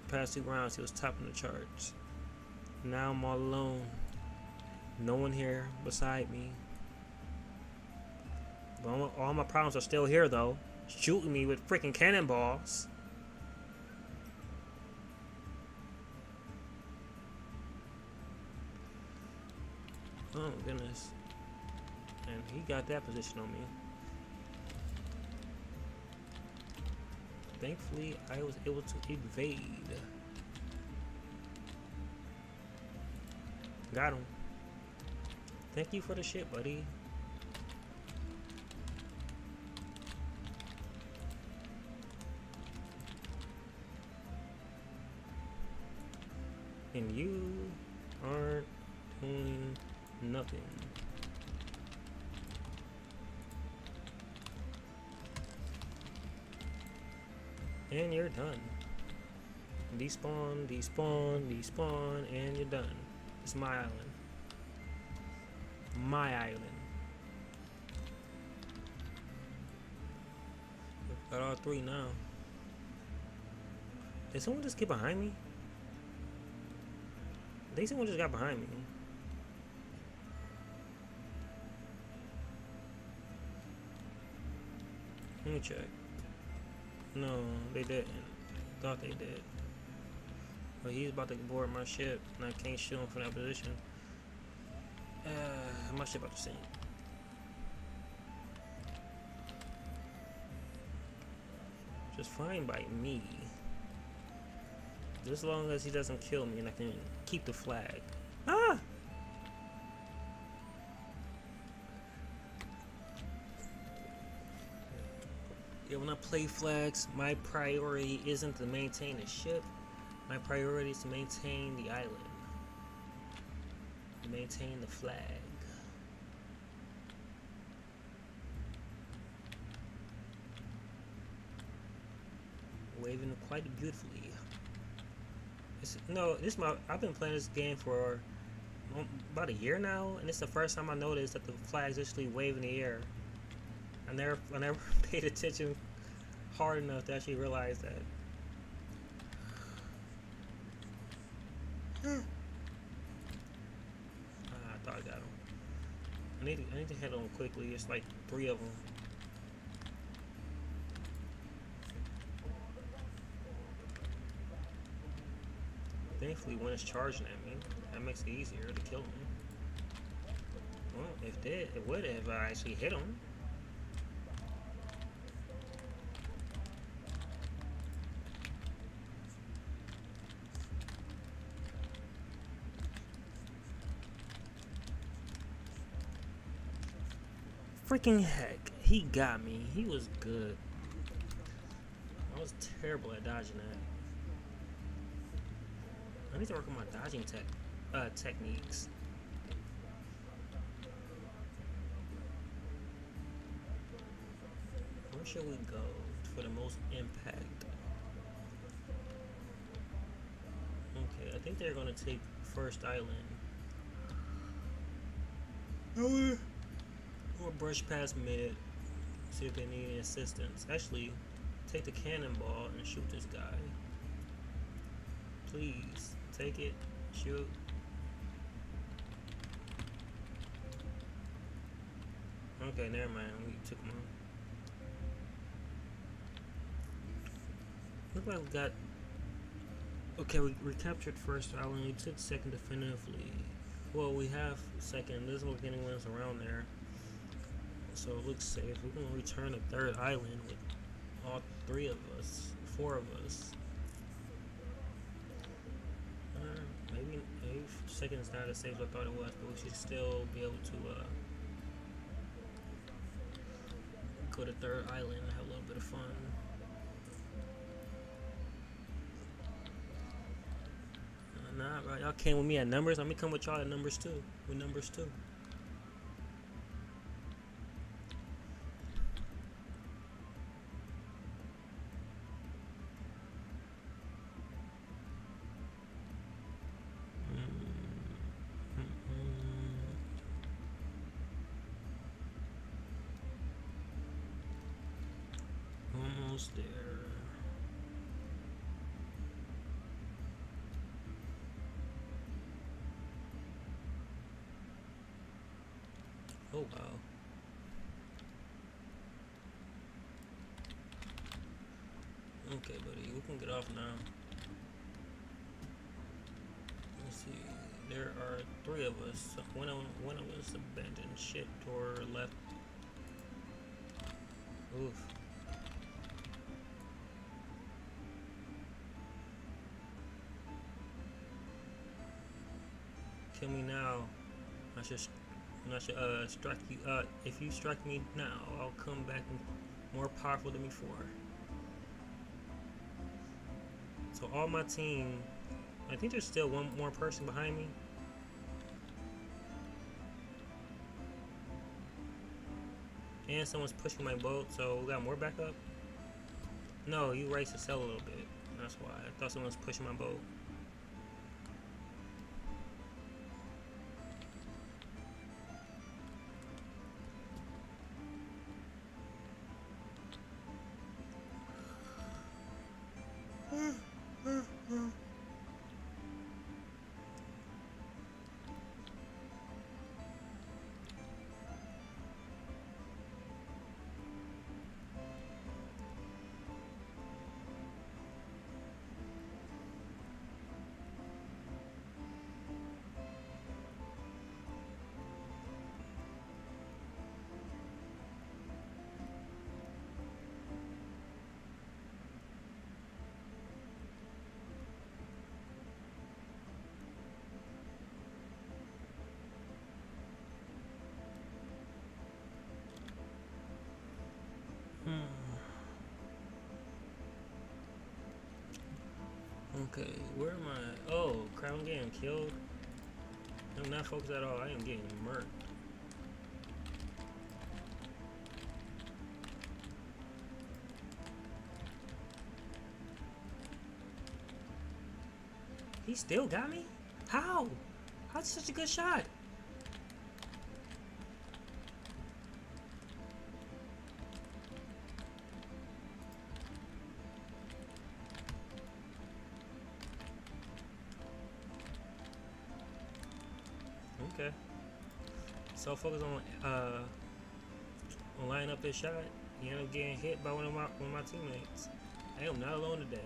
Past 2 rounds, he was topping the charts. Now I'm all alone. No one here beside me. But all my problems are still here, though. Shooting me with freaking cannonballs. Oh my goodness. And he got that position on me. Thankfully, I was able to evade. Got him. Thank you for the shit, buddy. And you aren't doing nothing. And you're done. Despawn, despawn, despawn, and you're done. It's my island. My island. We've got all three now. Did someone just get behind me? I think someone just got behind me. Let me check. No, they didn't. Thought they did. But he's about to board my ship, and I can't shoot him from that position. My ship about to sink. Just fine by me. Just as long as he doesn't kill me and I can keep the flag. Ah! Yeah, when I play flags, my priority isn't to maintain the ship. My priority is to maintain the island. To maintain the flag. Waving quite beautifully. I've been playing this game for about a year now, and it's the first time I noticed that the flag's actually wave in the air. I never paid attention hard enough to actually realize that. I thought I got him. I need to head on quickly. It's like 3 of them. Thankfully, when it's charging at me, that makes it easier to kill him. Well, it would if I actually hit him. Freaking heck, he got me. He was good. I was terrible at dodging that. I need to work on my dodging techniques. Where should we go for the most impact? Okay, I think they're gonna take first island. Or brush past mid, see if they need any assistance. Actually, take the cannonball and shoot this guy. Please, take it, shoot. Okay, never mind, we took him out. Look like we got... Okay, we recaptured first island, we took second definitively. Well, we have second, there's no getting ones around there. So it looks safe. We're gonna return the third island with all 4 of us. Maybe second is not as safe as I thought it was, but we should still be able to go to third island and have a little bit of fun. Nah, right? Y'all came with me at numbers. Let me come with y'all at numbers too. With numbers too. Almost there. Oh wow. Okay, buddy, we can get off now. Let's see. There are 3 of us. One of us abandoned ship to our left. Oof. Kill me now. I should strike you. If you strike me now, I'll come back more powerful than before. So all my team, I think there's still one more person behind me. And someone's pushing my boat, so we got more backup. No, you raised the sail a little bit. That's why. I thought someone was pushing my boat. Okay, where am I? Oh, crap, I'm getting killed. I'm not focused at all. I am getting murked. He still got me? How? How's such a good shot? Okay. So focus on lining up this shot. You end up getting hit by one of my teammates. I am not alone today.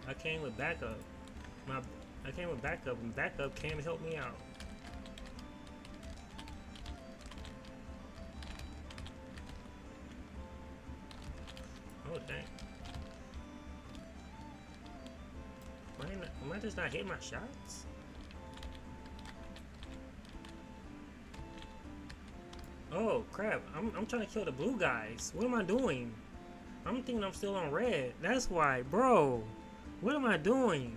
I came with backup. I came with backup, and backup came to help me out. Oh dang! Am I just not hitting my shots? Oh crap! I'm trying to kill the blue guys. What am I doing? I'm thinking I'm still on red. That's why, bro. What am I doing?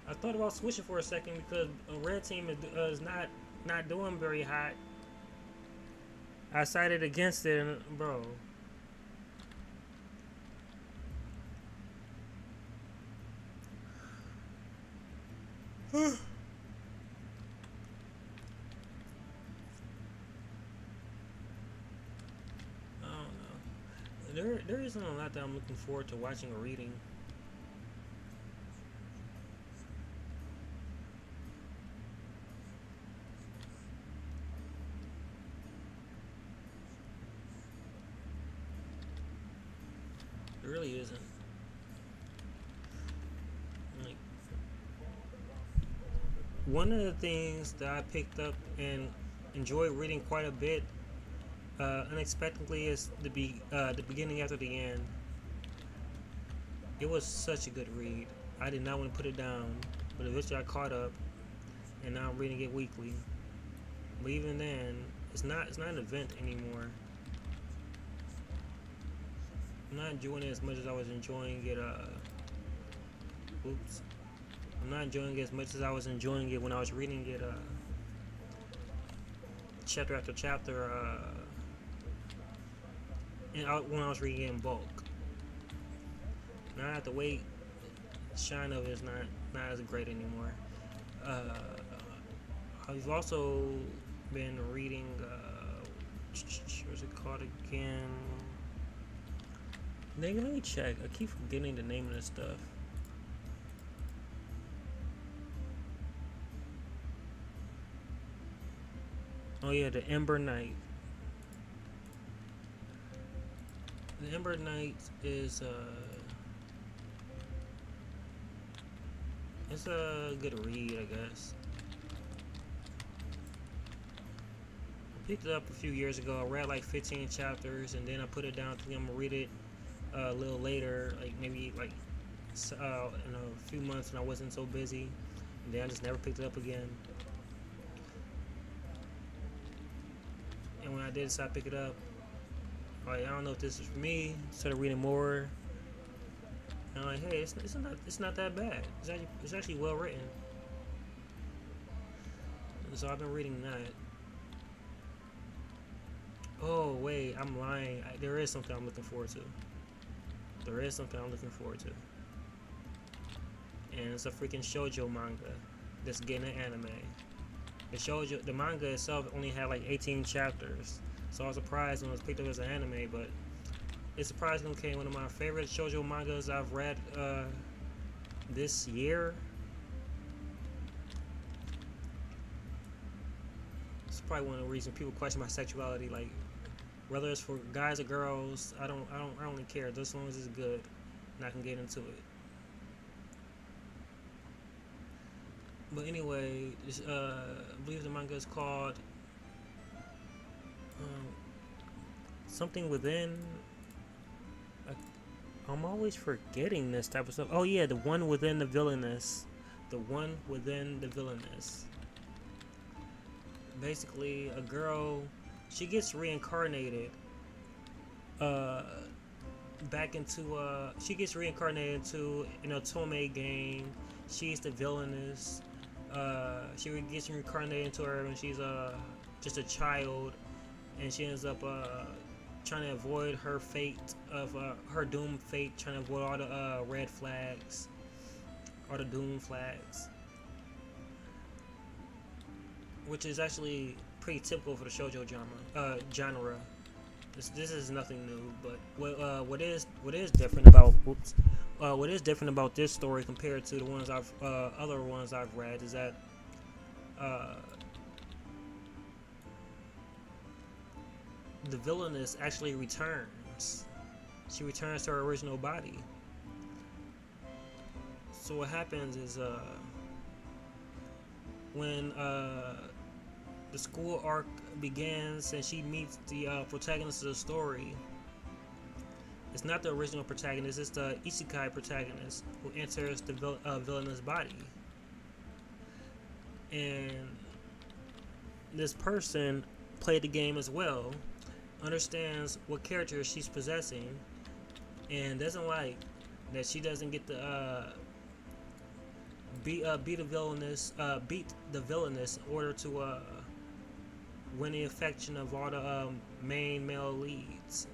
I thought about switching for a second because a red team is not doing very hot. I sided against it, and, bro. I don't know. There isn't a lot that I'm looking forward to watching or reading. It really isn't. Like, one of the things that I picked up and enjoyed reading quite a bit unexpectedly is the beginning after the end. It was such a good read. I did not want to put it down, but eventually I caught up, and now I'm reading it weekly. But even then, it's not an event anymore. I'm not enjoying it as much as I was enjoying it. I'm not enjoying it as much as I was enjoying it when I was reading it. Chapter after chapter. When I was reading it in bulk. Now I have to wait. The shine of it is not as great anymore. I've also been reading. What's it called again? Let me check. I keep forgetting the name of this stuff. Oh yeah, the Ember Knight. The Ember Knight is it's a good read, I guess. I picked it up a few years ago. I read like 15 chapters, and then I put it down. I think I'm gonna read it a little later, like maybe like in a few months when I wasn't so busy, and then I just never picked it up again. And when I did decide to pick it up, like, I don't know if this is for me. Started reading more, and I'm like, hey, it's not that bad. It's actually well written. And so I've been reading that. Oh wait, I'm lying. There is something I'm looking forward to. There is something I'm looking forward to, and it's a freaking shoujo manga that's getting an anime. The manga itself only had like 18 chapters, so I was surprised when it was picked up as an anime. But it surprisingly became one of my favorite shoujo mangas I've read this year. It's probably one of the reasons people question my sexuality. Like whether it's for guys or girls, I don't really care. Just as long as it's good, and I can get into it. But anyway, I believe the manga is called um, something within. I'm always forgetting this type of stuff. Oh yeah, the one within the villainess. The one within the villainess. Basically, a girl, she gets reincarnated. Uh, Back into she gets reincarnated into an otome game. She's the villainess. She gets reincarnated into her when she's just a child, and she ends up trying to avoid her fate of her doom fate, trying to avoid all the red flags, all the doom flags, which is actually pretty typical for the shoujo genre. This is nothing new, but what is different about what is different about this story compared to the ones other ones I've read is that uh, the villainess actually returns. She returns to her original body. So what happens is when the school arc begins and she meets the protagonist of the story, it's not the original protagonist, it's the isekai protagonist who enters the villainous body. And this person played the game as well, understands what character she's possessing, and doesn't like that she doesn't get to beat the villainess in order to win the affection of all the main male leads.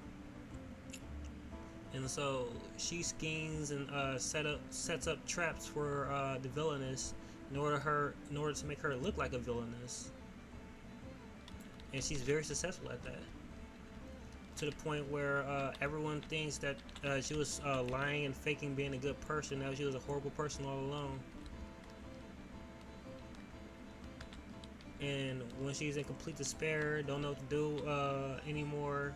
And so she schemes and sets up traps for the villainess in order to make her look like a villainess. And she's very successful at that. To the point where everyone thinks that she was lying and faking being a good person. Now she was a horrible person all along. And when she's in complete despair, don't know what to do anymore,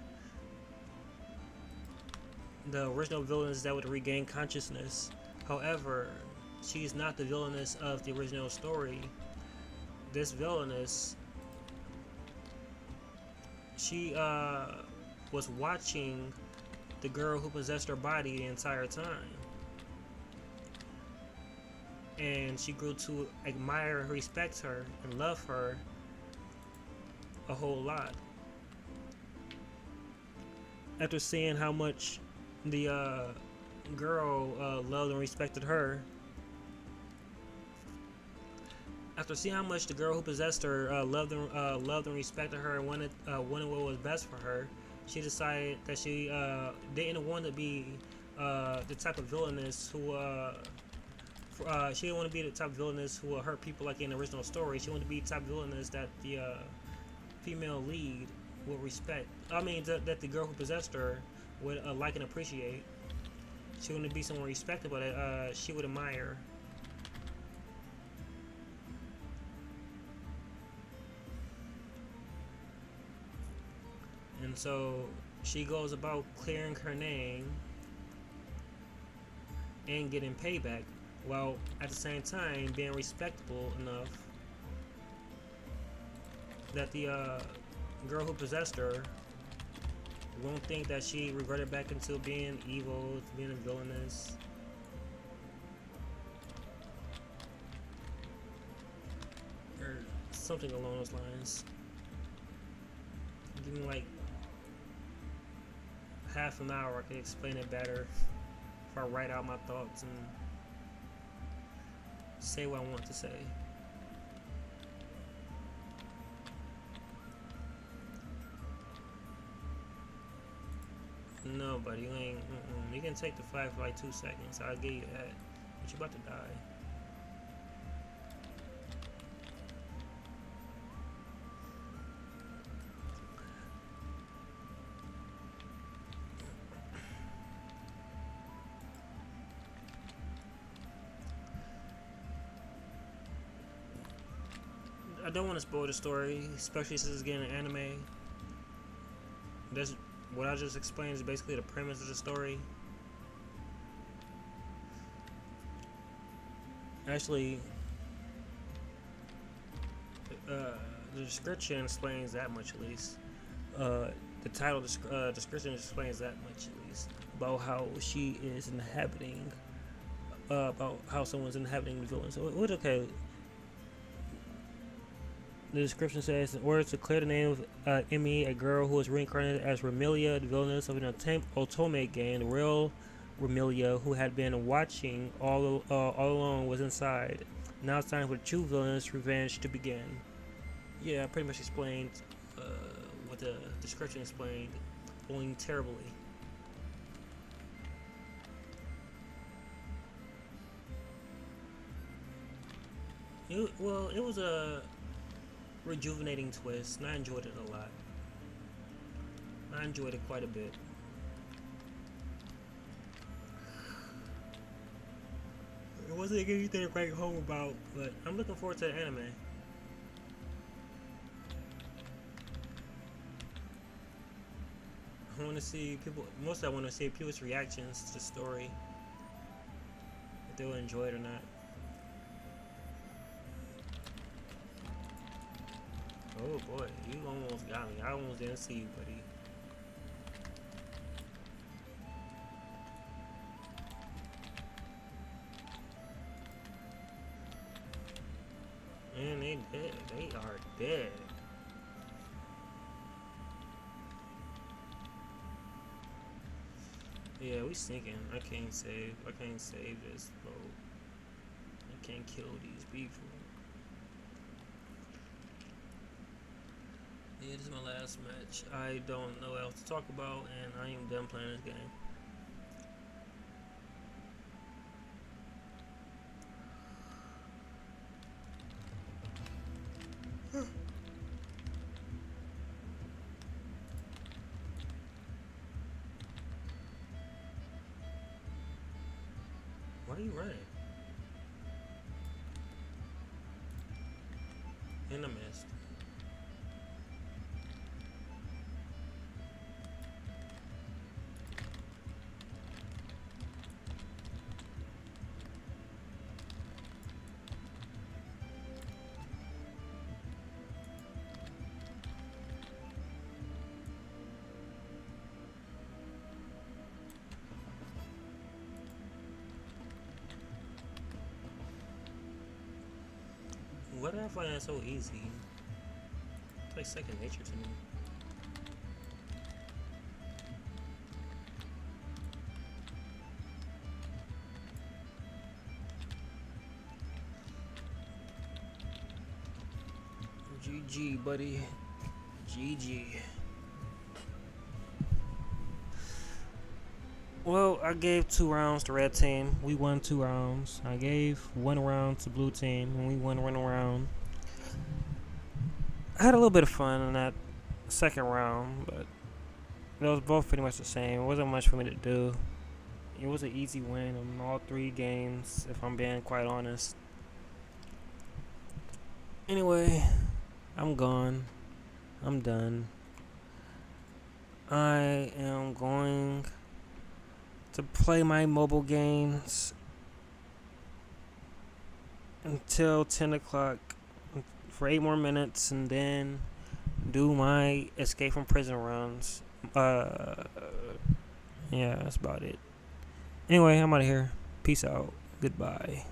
the original villain is that would regain consciousness. However, she's not the villainess of the original story. This villainess, she was watching the girl who possessed her body the entire time. And she grew to admire and respect her and love her a whole lot. After seeing how much the girl loved and respected her, after seeing how much the girl who possessed her loved and respected her and wanted what was best for her, she decided that she didn't want to be the type of villainess who she didn't want to be the type of villainess who will hurt people like in the original story. She wanted to be the type of villainess that the female lead will respect. I mean, that the girl who possessed her would like and appreciate. She wanted to be someone respected, but she would admire. And so she goes about clearing her name and getting payback, while at the same time being respectable enough that the girl who possessed her won't think that she reverted back into being evil, to being a villainous. Or something along those lines. Give me like half an hour, I can explain it better if I write out my thoughts and say what I want to say. buddy. You ain't. You can take the flag for like 2 seconds. I'll give you that. But you about to die. I don't want to spoil the story, especially since it's getting an anime. That's what I just explained is basically the premise of the story. Actually, the description explains that much at least. The title description explains that much at least about how she is inhabiting, about how someone's inhabiting the villain. So it's okay. The description says, in order to clear the name of Emmy, a girl who was reincarnated as Remilia, the villainess of an Otome game, the real Remilia, who had been watching all along, was inside. Now it's time for the true villainous revenge to begin. Yeah, I pretty much explained what the description explained, only terribly. It was a rejuvenating twist, and I enjoyed it a lot. I enjoyed it quite a bit. It wasn't anything to write home about, but I'm looking forward to the anime. I want to see people. Mostly, I want to see people's reactions to the story, if they will enjoy it or not. Oh boy, you almost got me. I almost didn't see you, buddy. Man, they dead. They are dead. Yeah, we sinking. I can't save. I can't save this, bro. I can't kill these people. Yeah, this is my last match. I don't know what else to talk about, and I am done playing this game. Why are you running? In the mist. Why did I find that so easy? It's like second nature to me. GG, buddy. GG. Well, I gave 2 rounds to red team. We won 2 rounds. I gave 1 round to blue team, and we won 1 round. I had a little bit of fun in that second round, but they was both pretty much the same. It wasn't much for me to do. It was an easy win in all 3 games, if I'm being quite honest. Anyway, I'm gone. I'm done. I am going to play my mobile games until 10 o'clock for 8 more minutes, and then do my escape from prison runs. Yeah, that's about it. Anyway, I'm out of here. Peace out. Goodbye.